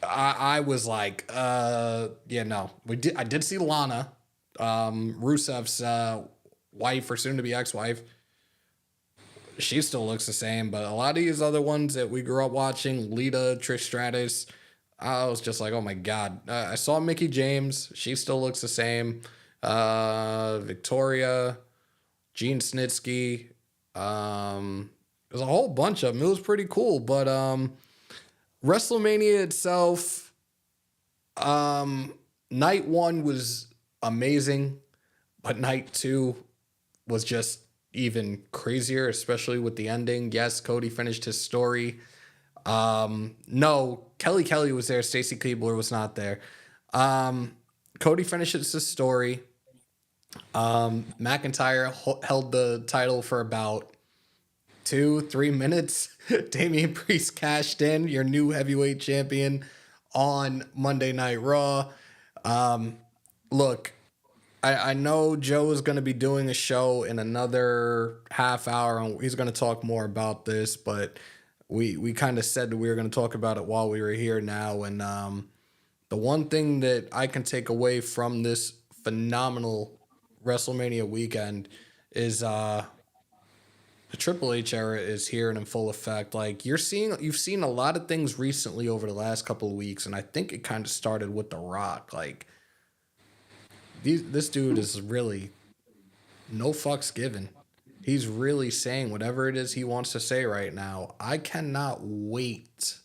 I was like, yeah, no. I did see Lana, Rusev's wife or soon to be ex-wife. She still looks the same, but a lot of these other ones that we grew up watching, Lita, Trish Stratus, I was just like, oh my god. I saw Mickey James. She still looks the same. Victoria, Gene Snitsky. There's a whole bunch of them. It was pretty cool, but WrestleMania itself, night one was amazing, but night two was just even crazier, especially with the ending. Yes, Cody finished his story. No, Kelly was there. Stacy Keibler was not there. Cody finishes his story. McIntyre held the title for about 2-3 minutes. Damian Priest cashed in, your new heavyweight champion, on Monday Night Raw. Look, I know Joe is going to be doing a show in another half hour, and he's going to talk more about this, but we kind of said that we were going to talk about it while we were here now. And the one thing that I can take away from this phenomenal WrestleMania weekend is the Triple H era is here and in full effect. Like, you've seen a lot of things recently over the last couple of weeks, and I think it kind of started with The Rock. Like, this dude is really no fucks given. He's really saying whatever it is he wants to say right now. I cannot wait.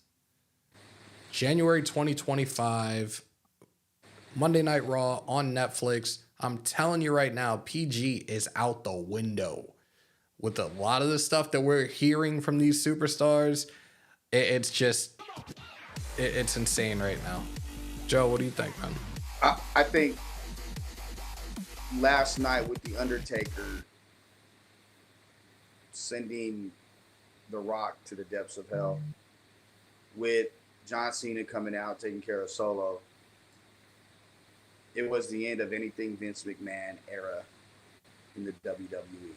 January 2025, Monday Night Raw on Netflix. I'm telling you right now, PG is out the window. With a lot of the stuff that we're hearing from these superstars, it's insane right now. Joe, what do you think, man? I think last night with The Undertaker sending The Rock to the depths of hell, with John Cena coming out taking care of Solo, it was the end of anything Vince McMahon era in the WWE.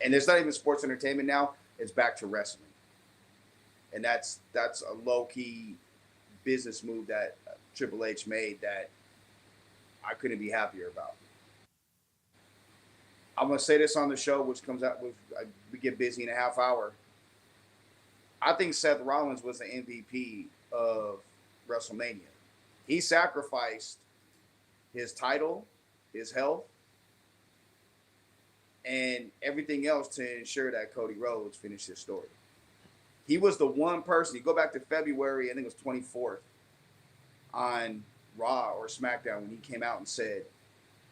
And it's not even sports entertainment now, it's back to wrestling. And that's a low-key business move that Triple H made that I couldn't be happier about. I'm going to say this on the show, which comes out with, we get busy in a half hour. I think Seth Rollins was the MVP of WrestleMania. He sacrificed his title, his health, and everything else to ensure that Cody Rhodes finished his story. He was the one person, you go back to February, I think it was 24th, on Raw or SmackDown, when he came out and said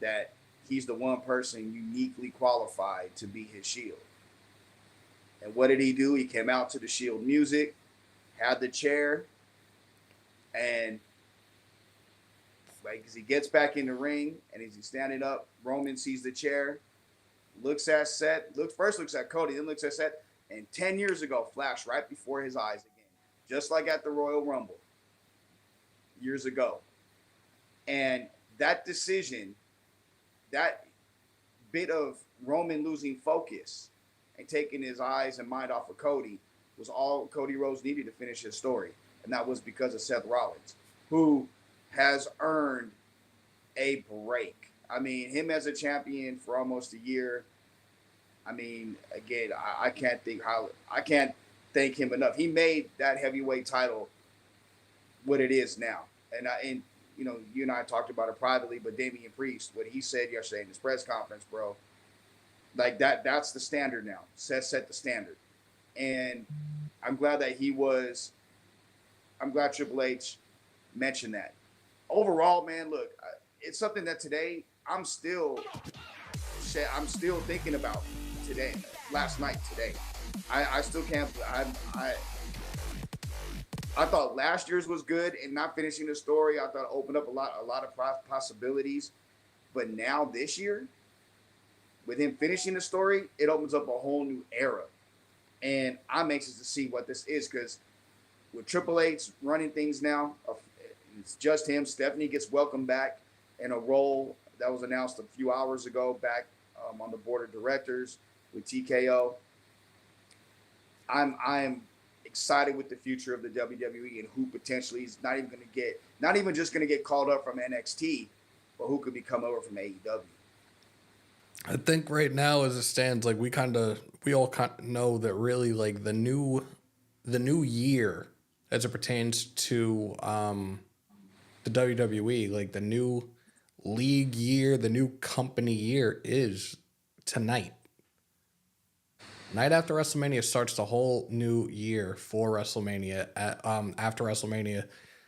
that he's the one person uniquely qualified to be his Shield. And what did he do? He came out to the Shield music, had the chair, and Like, as he gets back in the ring and as he's standing up, Roman sees the chair, looks at Seth, looks at Cody, then looks at Seth, and 10 years ago flashed right before his eyes again, just like at the Royal Rumble years ago. And that decision, that bit of Roman losing focus and taking his eyes and mind off of Cody was all Cody Rhodes needed to finish his story. And that was because of Seth Rollins, who has earned a break. I mean, him as a champion for almost a year. I mean, again, I can't thank him enough. He made that heavyweight title what it is now. And you know, you and I talked about it privately, but Damian Priest, what he said yesterday in his press conference, bro, like that's the standard now. Seth set the standard. And I'm glad Triple H mentioned that. Overall, man, look, it's something that today I'm still thinking about today, last night, today. I still can't, I thought last year's was good and not finishing the story. I thought it opened up a lot of possibilities. But now this year, with him finishing the story, it opens up a whole new era. And I'm anxious to see what this is, because with Triple H running things now, it's just him. Stephanie gets welcomed back in a role that was announced a few hours ago back on the board of directors with TKO. I'm excited with the future of the WWE and who potentially is not even just going to get called up from NXT, but who could be come over from AEW. I think right now, as it stands, like we all kind of know that really, like the new year as it pertains to the WWE, like the new league year, the new company year is tonight. Night after WrestleMania starts the whole new year for WrestleMania, after WrestleMania,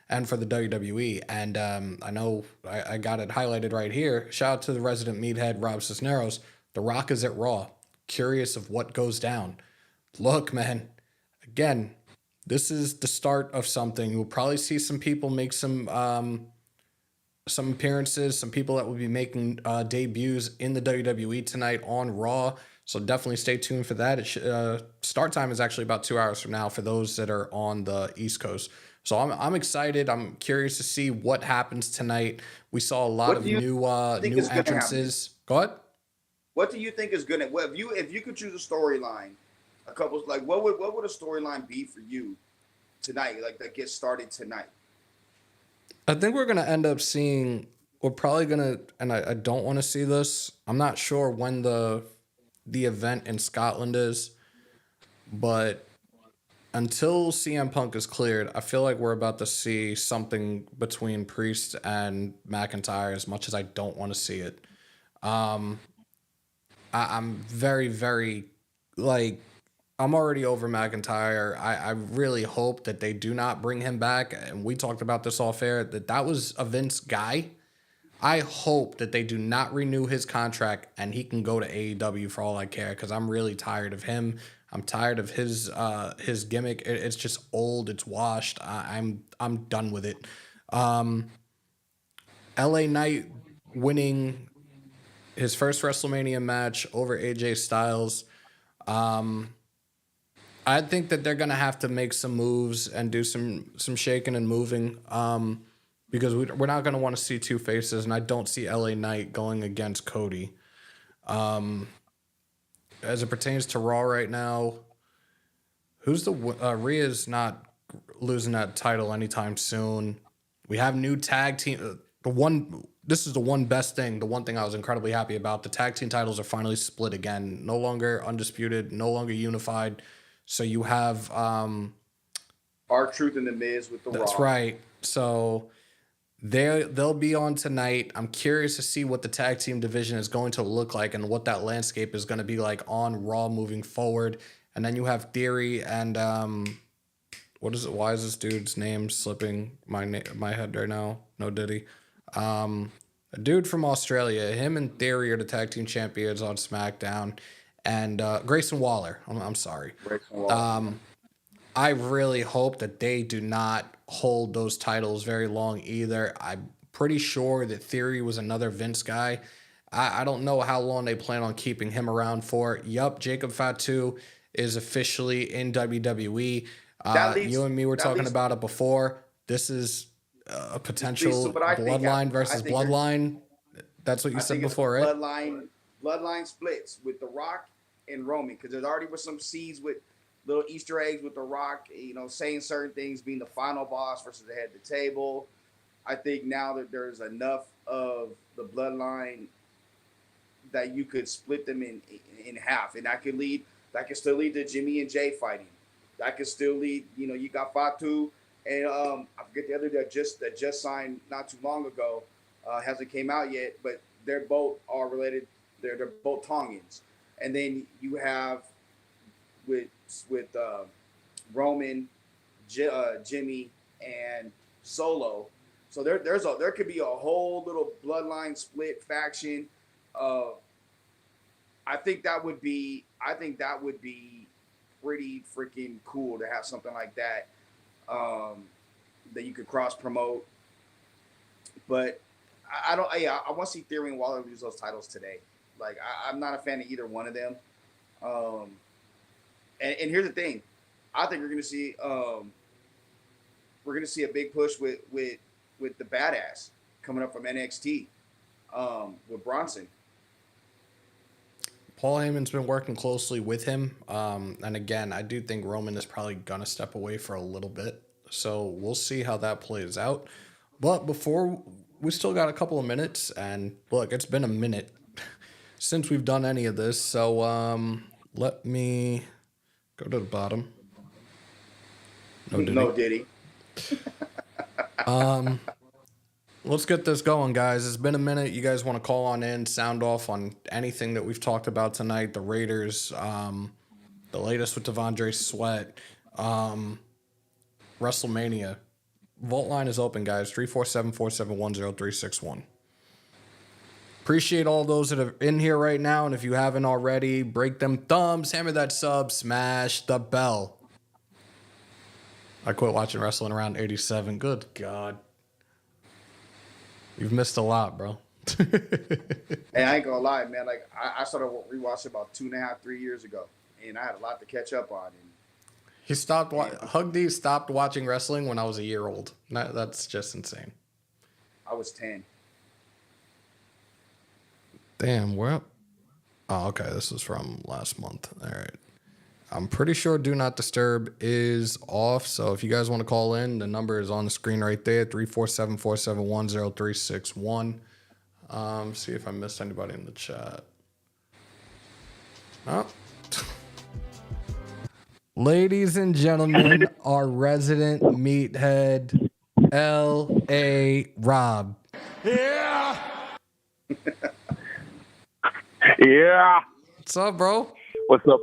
and for the WWE. And I know I got it highlighted right here. Shout out to the resident meathead, Rob Cisneros. The Rock is at Raw. Curious of what goes down. Look, man, again, this is the start of something. We'll probably see some people make some appearances, some people that will be making debuts in the WWE tonight on Raw. So definitely stay tuned for that. Start time is actually about 2 hours from now for those that are on the East Coast. So I'm excited. I'm curious to see what happens tonight. We saw a lot of new entrances. Go ahead. What do you think is gonna? Well, if you could choose a storyline, what would a storyline be for you tonight? Like that gets started tonight. I think we're gonna end up seeing. We're probably gonna, and I don't want to see this. I'm not sure when the event in Scotland is, but until CM Punk is cleared, I feel like we're about to see something between Priest and McIntyre, as much as I don't want to see it. I'm very, very, like, I'm already over McIntyre. I really hope that they do not bring him back. And we talked about this off air, that was a Vince guy. I hope that they do not renew his contract and he can go to AEW for all I care, because I'm really tired of him. I'm tired of his gimmick. It's just old. It's washed. I'm done with it. LA Knight winning his first WrestleMania match over AJ Styles. I think that they're gonna have to make some moves and do some shaking and moving. Because we're not going to want to see two faces, and I don't see LA Knight going against Cody. As it pertains to Raw right now, who's Rhea's not losing that title anytime soon. We have new tag team. This is the one best thing, the one thing I was incredibly happy about. The tag team titles are finally split again. No longer undisputed, no longer unified. So you have R-Truth and The Miz with the Raw. That's right. So they'll be on tonight. I'm curious to see what the tag team division is going to look like and what that landscape is going to be like on Raw moving forward. And then you have Theory and what is it? Why is this dude's name slipping my head right now? No Diddy. A dude from Australia. Him and Theory are the tag team champions on SmackDown. And Grayson Waller. I'm sorry. Grayson Waller. I really hope that they do not hold those titles very long either. pretty sure that Theory was another Vince guy. I don't know how long they plan on keeping him around for. Yup, Jacob Fatu is officially in WWE. You and me were talking about it before. This is a potential bloodline versus bloodline. That's what you said before, right? Bloodline splits with The Rock and Roman, because there already was some seeds with little Easter eggs with The Rock, saying certain things, being the final boss versus the head of the table. I think now that there's enough of the bloodline that you could split them in half, and that could still lead to Jimmy and Jay fighting. That could still lead, you got Fatu and I forget the other that just signed not too long ago. Hasn't came out yet, but they're both are related. They're both Tongans. And then you have with Roman, Jimmy, and Solo. So there could be a whole little bloodline split faction. I think that would be pretty freaking cool to have something like that that you could cross promote. But I want to see Theory and Waller lose those titles today. Like I'm not a fan of either one of them. And here's the thing, I think we're gonna see a big push with the Badass coming up from NXT with Bronson. Paul Heyman's been working closely with him. And again, I do think Roman is probably going to step away for a little bit. So we'll see how that plays out. But before, we still got a couple of minutes. And look, it's been a minute since we've done any of this. So let me go to the bottom. No Diddy. Let's get this going, guys. It's been a minute. You guys want to call on in, sound off on anything that we've talked about tonight, the Raiders, the latest with Tandre Sweat, WrestleMania. Vault line is open, guys. 347-471-0361. Appreciate all those that are in here right now. And if you haven't already, break them thumbs, hammer that sub, smash the bell. I quit watching wrestling around 87. Good God. You've missed a lot, bro. Hey, I ain't gonna lie, man. Like I started rewatching about 2.5, 3 years ago, and I had a lot to catch up on. And he stopped. Hug D stopped watching wrestling when I was a year old. That's just insane. I was 10. Damn, we're up. Oh, okay. This was from last month. All right. I'm pretty sure Do Not Disturb is off. So if you guys want to call in, the number is on the screen right there, 347-471-0361. See if I missed anybody in the chat. Oh. Ladies and gentlemen, our resident meathead, L.A. Rob. Yeah. Yeah. What's up, bro? What's up?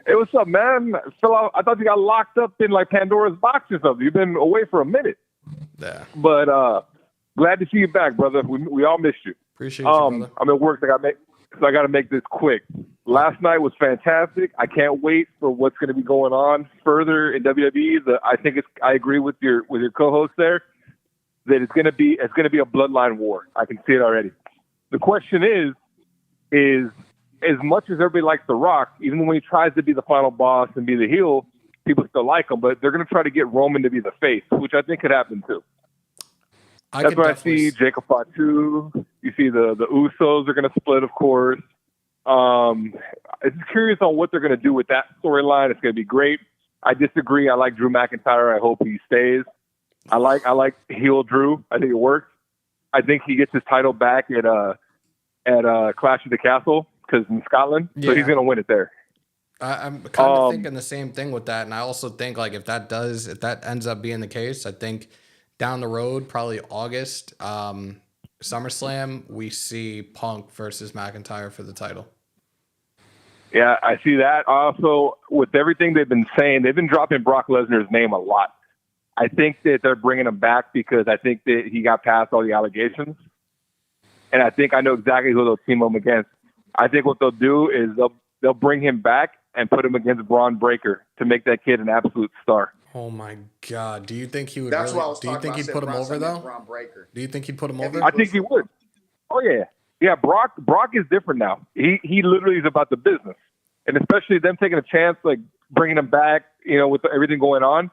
Hey, what's up, man? Phil, I thought you got locked up in like Pandora's box or something. You've been away for a minute. Yeah. But glad to see you back, brother. We all missed you. Appreciate you, brother. I'm at work. So I got to make this quick. Last night was fantastic. I can't wait for what's going to be going on further in WWE. I agree with your co-host there that it's going to be a bloodline war. I can see it already. The question is as much as everybody likes The Rock, even when he tries to be the final boss and be the heel, people still like him, but they're going to try to get Roman to be the face, which I think could happen too. That's where I see Jacob Fatu. You see the Usos are going to split, of course. I'm just curious on what they're going to do with that storyline. It's going to be great. I disagree. I like Drew McIntyre. I hope he stays. I like heel Drew. I think it works. I think he gets his title back at Clash of the Castle, because in Scotland, so he's going to win it there. I'm kind of thinking the same thing with that, and I also think like if that ends up being the case, I think down the road, probably August, SummerSlam, we see Punk versus McIntyre for the title. Yeah, I see that. Also, with everything they've been saying, they've been dropping Brock Lesnar's name a lot. I think that they're bringing him back because I think that he got past all the allegations, and I think I know exactly who they'll team him against. I think what they'll do is they'll bring him back and put him against Braun Breaker to make that kid an absolute star. Oh my God. Do you think he would That's really? what I was Do you talking think about. I he'd said put him Bron, over I meant though? Bron Breakker. Do you think he'd put him Heavy over? I think he would. Oh yeah, yeah. Brock is different now. He literally is about the business, and especially them taking a chance, like bringing him back. You know, with everything going on,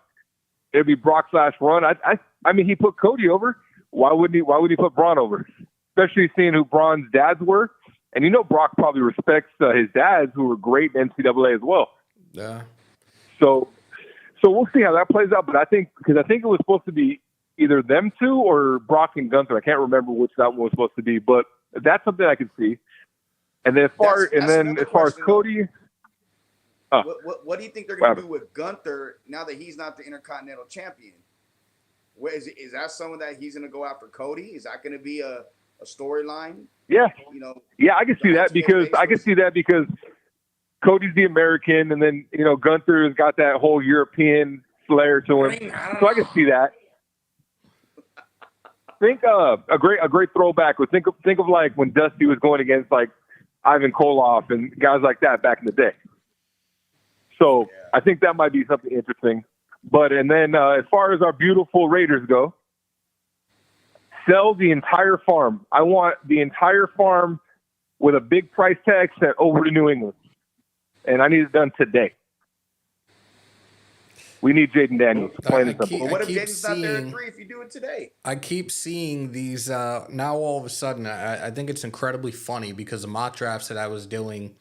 it'd be Brock/Run. I mean, he put Cody over. Why wouldn't he? Why would he put Braun over? Especially seeing who Braun's dads were, and you know, Brock probably respects his dads, who were great in NCAA as well. Yeah. So we'll see how that plays out. But I think it was supposed to be either them two or Brock and Gunther. I can't remember which that one was supposed to be, but that's something I can see. And then as far as Cody, what do you think they're going to do with Gunther now that he's not the Intercontinental Champion? Where is that someone that he's going to go after Cody? Is that going to be a storyline? Yeah, you know. Yeah, I can see that because Cody's the American, and then you know Gunther's got that whole European flair to him, so I can see that. Think a great throwback was think of like when Dusty was going against like Ivan Koloff and guys like that back in the day. So I think that might be something interesting. But and then as far as our beautiful Raiders go, sell the entire farm. I want the entire farm with a big price tag sent over to New England. And I need it done today. We need Jaden Daniels. Plain and simple. But what if Jaden's not there at 3 if you do it today? I keep seeing these now all of a sudden. I think it's incredibly funny because the mock drafts that I was doing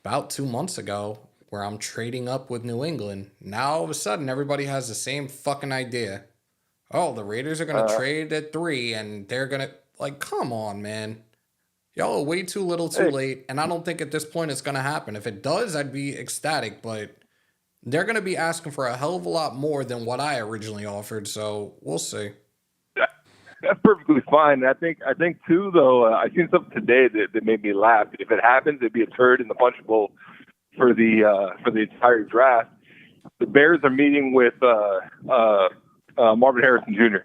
about 2 months ago where I'm trading up with New England. Now all of a sudden everybody has the same fucking idea. Oh, the Raiders are going to trade at 3 and they're going to like, come on, man. Y'all are way too little too late. And I don't think at this point it's going to happen. If it does, I'd be ecstatic, but they're going to be asking for a hell of a lot more than what I originally offered. So we'll see. That's perfectly fine. I think too, though, I seen something today that made me laugh. If it happens, it'd be a turd in the punch bowl for the entire draft. The Bears are meeting with Marvin Harrison Jr.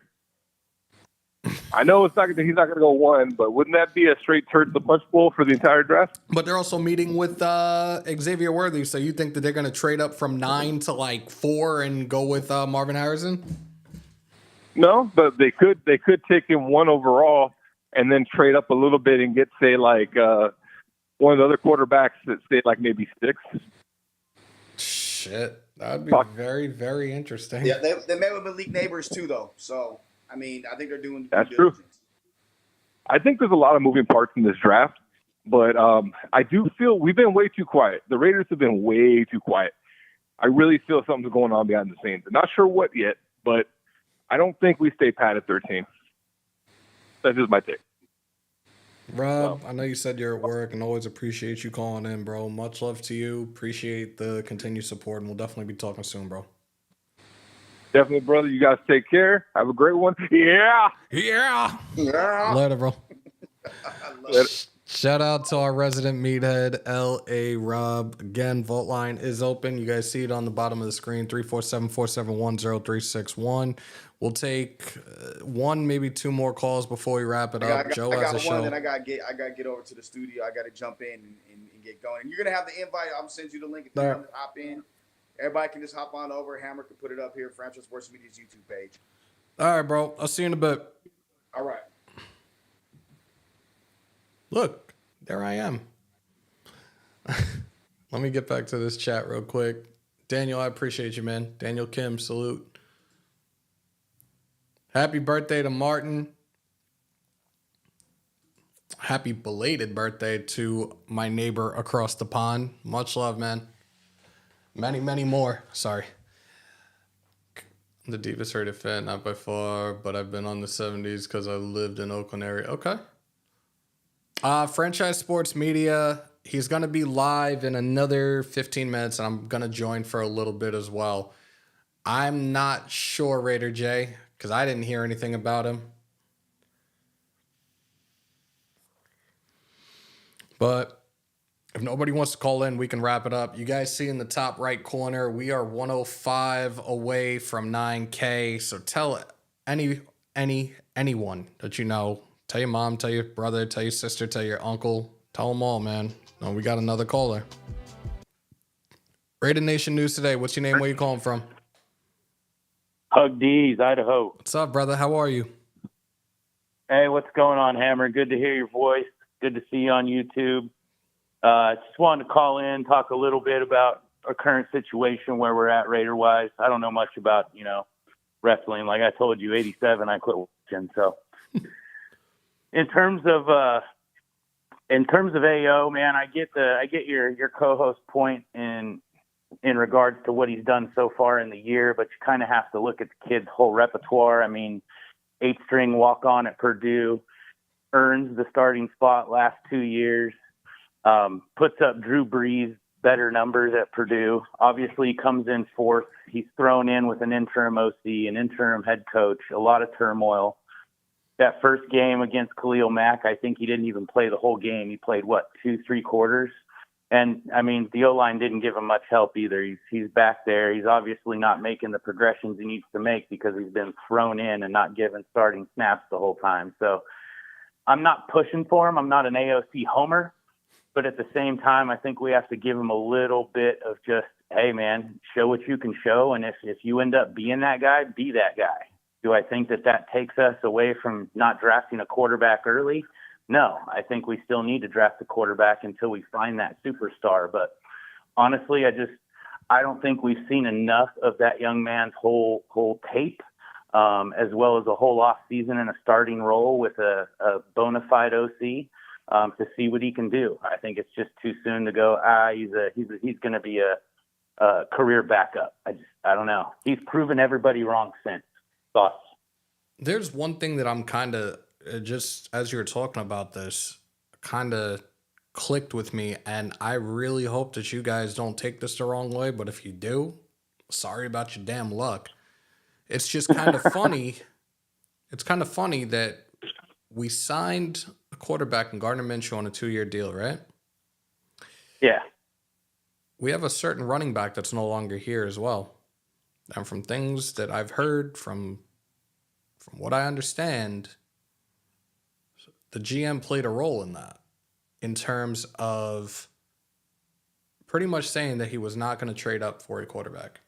I know he's not going to go 1, but wouldn't that be a straight turd in the punch bowl for the entire draft? But they're also meeting with Xavier Worthy. So you think that they're going to trade up from 9 to like 4 and go with Marvin Harrison? No, but they could take him 1 overall and then trade up a little bit and get, say, like one of the other quarterbacks that stayed like maybe 6. Shit, that would be very, very interesting. Yeah, they met with Malik Neighbors too, though. So I mean, I think they're doing. That's true. I think there's a lot of moving parts in this draft, but I do feel we've been way too quiet. The Raiders have been way too quiet. I really feel something's going on behind the scenes. I'm not sure what yet, but I don't think we stay pat at 13. That's just my take. Rob, I know you said you're at work and always appreciate you calling in, bro. Much love to you. Appreciate the continued support, and we'll definitely be talking soon, bro. Definitely, brother. You guys take care. Have a great one. Yeah. Later, bro. Later. Shout out to our resident meathead, L.A. Rob. Again, vote line is open. You guys see it on the bottom of the screen, 347-471-0361. We'll take 1, maybe 2 more calls before we wrap it up. Joe has a show. Then I got to get over to the studio. I got to jump in and get going. And you're going to have the invite. I'm going to send you the link if you want to hop in. Everybody can just hop on over. Hammer can put it up here. Franchise Sports Media's YouTube page. All right, bro. I'll see you in a bit. All right. Look, there I am. Let me get back to this chat real quick. Daniel, I appreciate you, man. Daniel Kim, salute. Happy birthday to Martin. Happy belated birthday to my neighbor across the pond. Much love, man. Many, many more. Sorry. The deepest hurted fan, not by far, but I've been on the 70s because I lived in Oakland area. Okay. Franchise Sports Media. He's going to be live in another 15 minutes, and I'm going to join for a little bit as well. I'm not sure, Raider J, because I didn't hear anything about him. But if nobody wants to call in, we can wrap it up. You guys see in the top right corner, we are 105 away from 9K. So tell anyone that you know. Tell your mom, tell your brother, tell your sister, tell your uncle. Tell them all, man. No, we got another caller. Raider Nation News today. What's your name? Where you calling from? Hug D's, Idaho. What's up, brother? How are you? Hey, what's going on, Hammer? Good to hear your voice. Good to see you on YouTube. Just wanted to call in, talk a little bit about our current situation, where we're at Raider-wise. I don't know much about, wrestling. Like I told you, 87, I quit watching. So in terms of AO, man, I get your co-host point in regards to what he's done so far in the year, but you kind of have to look at the kid's whole repertoire. I mean, 8-string walk-on at Purdue, earns the starting spot last 2 years, puts up Drew Brees better numbers at Purdue, obviously comes in fourth. He's thrown in with an interim OC, an interim head coach, a lot of turmoil. That first game against Khalil Mack, I think he didn't even play the whole game. He played, 2-3 quarters? And, I mean, the O-line didn't give him much help either. He's back there. He's obviously not making the progressions he needs to make because he's been thrown in and not given starting snaps the whole time. So I'm not pushing for him. I'm not an AOC homer. But at the same time, I think we have to give him a little bit of just, hey, man, show what you can show. And if you end up being that guy, be that guy. Do I think that takes us away from not drafting a quarterback early? No, I think we still need to draft a quarterback until we find that superstar. But honestly, I don't think we've seen enough of that young man's whole tape, as well as a whole off season in a starting role with a bona fide OC. To see what he can do. I think it's just too soon to go, he's going to be a career backup. I don't know. He's proven everybody wrong since. Thoughts? There's one thing that I'm kind of, just as you were talking about this, kind of clicked with me, and I really hope that you guys don't take this the wrong way, but if you do, sorry about your damn luck. It's just kind of funny. It's kind of funny that we signed a quarterback in Gardner Minshew on a 2-year deal, right? Yeah. We have a certain running back that's no longer here as well. And from things that I've heard, from what I understand, the GM played a role in that, in terms of pretty much saying that he was not going to trade up for a quarterback.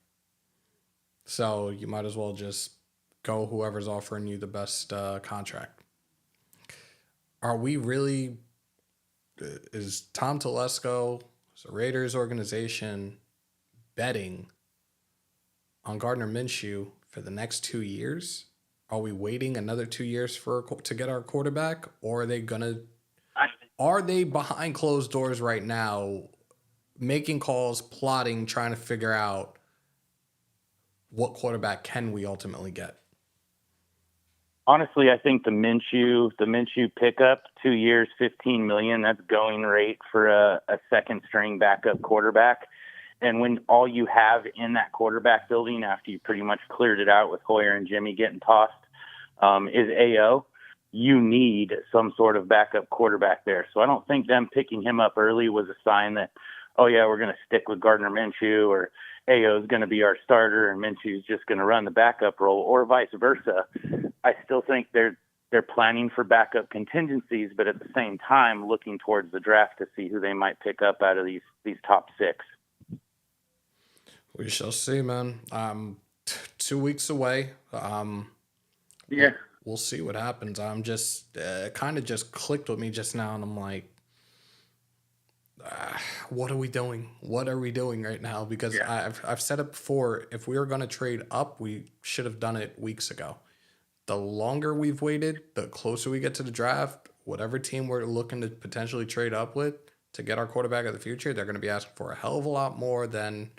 So you might as well just go whoever's offering you the best contract. Are we really, is Tom Telesco, the Raiders organization, betting on Gardner Minshew for the next 2 years? Are we waiting another 2 years to get our quarterback? Or are they behind closed doors right now, making calls, plotting, trying to figure out what quarterback can we ultimately get? Honestly, I think the Minshew pickup, 2 years, $15 million, that's going rate for a second string backup quarterback. And when all you have in that quarterback building after you pretty much cleared it out with Hoyer and Jimmy getting tossed, is AO, you need some sort of backup quarterback there. So I don't think them picking him up early was a sign that, oh yeah, we're going to stick with Gardner Minshew, or AO is going to be our starter and Minshew's just going to run the backup role, or vice versa. I still think they're planning for backup contingencies, but at the same time looking towards the draft to see who they might pick up out of these top 6. We shall see, man. 2 weeks away. Yeah. We'll see what happens. I'm just kind of just clicked with me just now, and I'm like, what are we doing? What are we doing right now? Because I've said it before. If we were going to trade up, we should have done it weeks ago. The longer we've waited, the closer we get to the draft, whatever team we're looking to potentially trade up with to get our quarterback of the future, they're going to be asking for a hell of a lot more than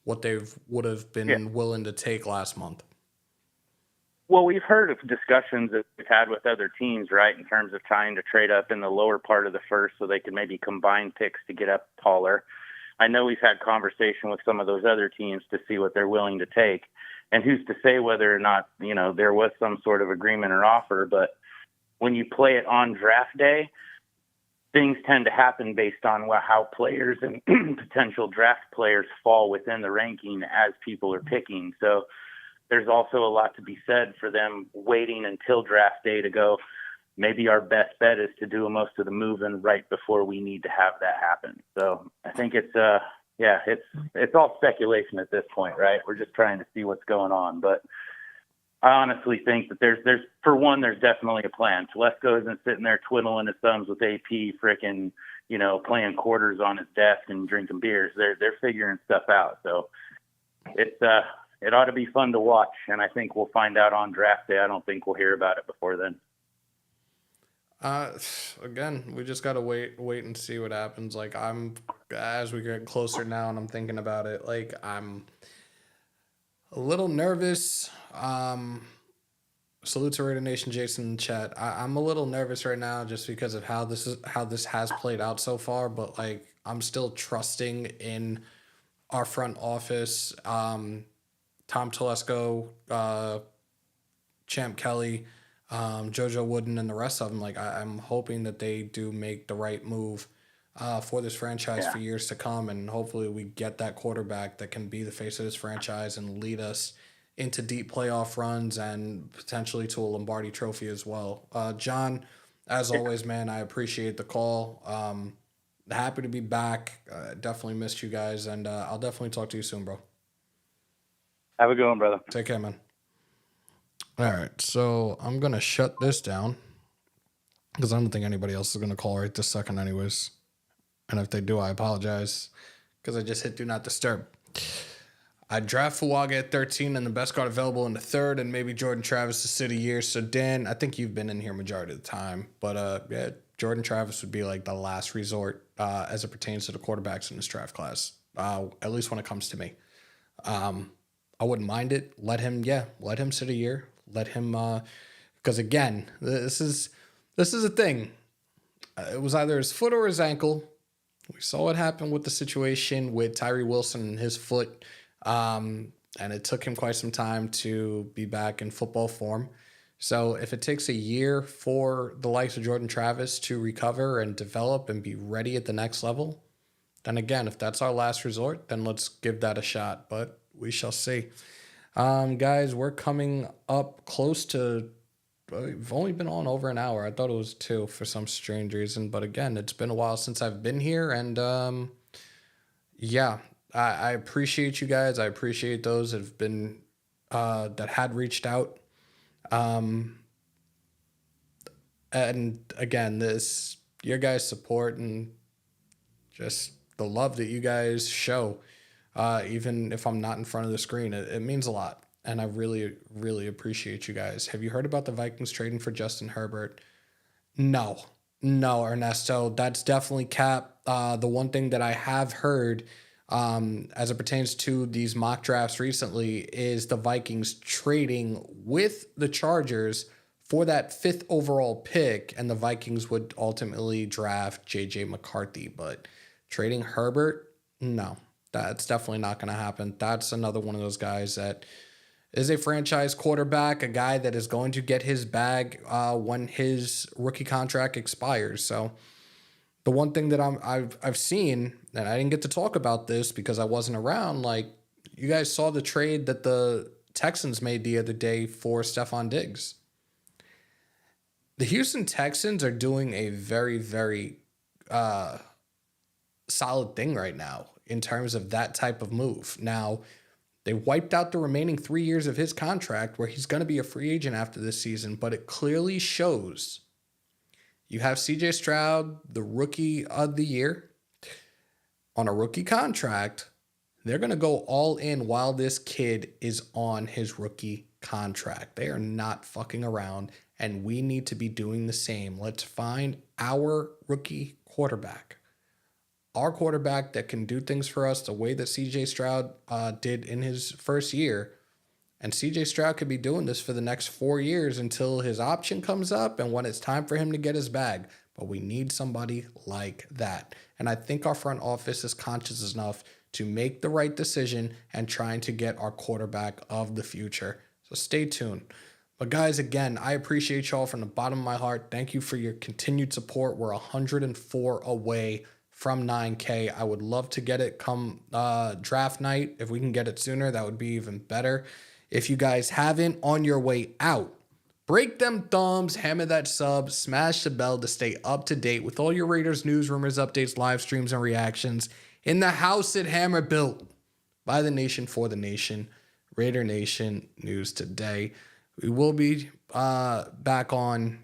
what they would have been willing to take last month. Well, we've heard of discussions that we've had with other teams, right, in terms of trying to trade up in the lower part of the first so they can maybe combine picks to get up taller. I know we've had conversation with some of those other teams to see what they're willing to take. And who's to say whether or not, there was some sort of agreement or offer. But when you play it on draft day, things tend to happen based on how players and potential draft players fall within the ranking as people are picking. So there's also a lot to be said for them waiting until draft day to go, maybe our best bet is to do most of the moving right before we need to have that happen. So I think it's all speculation at this point, right? We're just trying to see what's going on. But I honestly think that there's definitely a plan. Telesco isn't sitting there twiddling his thumbs with AP frickin', playing quarters on his desk and drinking beers. They're figuring stuff out. So it ought to be fun to watch. And I think we'll find out on draft day. I don't think we'll hear about it before then. Again, we just gotta wait and see what happens. Like, as we get closer now and I'm thinking about it, like, I'm a little nervous. Salute to Raider Nation, Jason in chat. I'm a little nervous right now just because of how this has played out so far, but like, I'm still trusting in our front office. Tom Telesco, Champ Kelly, JoJo Wooden, and the rest of them. Like, I'm hoping that they do make the right move for this franchise for years to come, and hopefully we get that quarterback that can be the face of this franchise and lead us into deep playoff runs and potentially to a Lombardi trophy as well. John, as always, man, I appreciate the call. Happy to be back. Definitely missed you guys, and I'll definitely talk to you soon, bro. Have a good one, brother. Take care, man. All right, so I'm going to shut this down because I don't think anybody else is going to call right this second anyways. And if they do, I apologize because I just hit Do Not Disturb. I draft Fuaga at 13 and the best card available in the third, and maybe Jordan Travis to sit a year. So, Dan, I think you've been in here majority of the time. But, yeah, Jordan Travis would be like the last resort as it pertains to the quarterbacks in this draft class, at least when it comes to me. I wouldn't mind it. Let him sit a year. Let him, because again, this is a thing. It was either his foot or his ankle. We saw what happened with the situation with Tyree Wilson and his foot, and it took him quite some time to be back in football form. So if it takes a year for the likes of Jordan Travis to recover and develop and be ready at the next level, then again, if that's our last resort, then let's give that a shot. But we shall see. Guys, we're coming up close to, we've only been on over an hour. I thought it was 2 for some strange reason, but again, it's been a while since I've been here, and yeah, I appreciate you guys. I appreciate those that have been, that had reached out. And again, your guys' support and just the love that you guys show, even if I'm not in front of the screen, it means a lot. And I really, really appreciate you guys. Have you heard about the Vikings trading for Justin Herbert? No, Ernesto, that's definitely cap. The one thing that I have heard, as it pertains to these mock drafts recently, is the Vikings trading with the Chargers for that 5th overall pick, and the Vikings would ultimately draft J.J. McCarthy. But trading Herbert, no, that's definitely not going to happen. That's another one of those guys that is a franchise quarterback, a guy that is going to get his bag when his rookie contract expires. So the one thing that I've seen, and I didn't get to talk about this because I wasn't around, like, you guys saw the trade that the Texans made the other day for Stephon Diggs. The Houston Texans are doing a very, very solid thing right now in terms of that type of move. Now, they wiped out the remaining 3 years of his contract where he's going to be a free agent after this season, but it clearly shows you have CJ Stroud, the rookie of the year, on a rookie contract. They're going to go all in while this kid is on his rookie contract. They are not fucking around, and we need to be doing the same. Let's find our rookie quarterback. Our quarterback that can do things for us the way that CJ Stroud did in his first year. And CJ Stroud could be doing this for the next 4 years until his option comes up and when it's time for him to get his bag. But we need somebody like that. And I think our front office is conscious enough to make the right decision and trying to get our quarterback of the future. So stay tuned. But guys, again, I appreciate y'all from the bottom of my heart. Thank you for your continued support. We're 104 away from 9K. I would love to get it come draft night. If we can get it sooner, that would be even better. If you guys haven't, on your way out, break them thumbs, hammer that sub, smash the bell to stay up to date with all your Raiders news, rumors, updates, live streams, and reactions in the house at Hammer built by the nation for the nation. Raider Nation News Today. We will be back on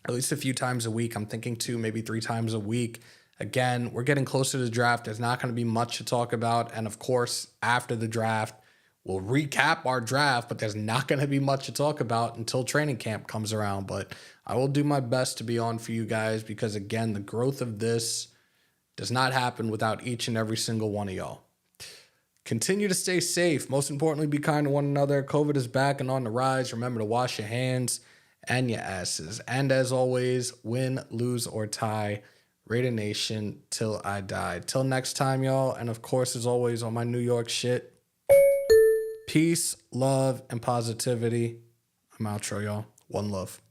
at least a few times a week. I'm thinking 2, maybe 3 times a week. Again, we're getting closer to the draft. There's not going to be much to talk about. And of course, after the draft, we'll recap our draft, but there's not going to be much to talk about until training camp comes around. But I will do my best to be on for you guys because, again, the growth of this does not happen without each and every single one of y'all. Continue to stay safe. Most importantly, be kind to one another. COVID is back and on the rise. Remember to wash your hands and your asses. And as always, win, lose, or tie, Raider Nation till I die. Till next time, y'all. And of course, as always, on my New York shit, peace, love, and positivity. I'm outro, y'all. One love.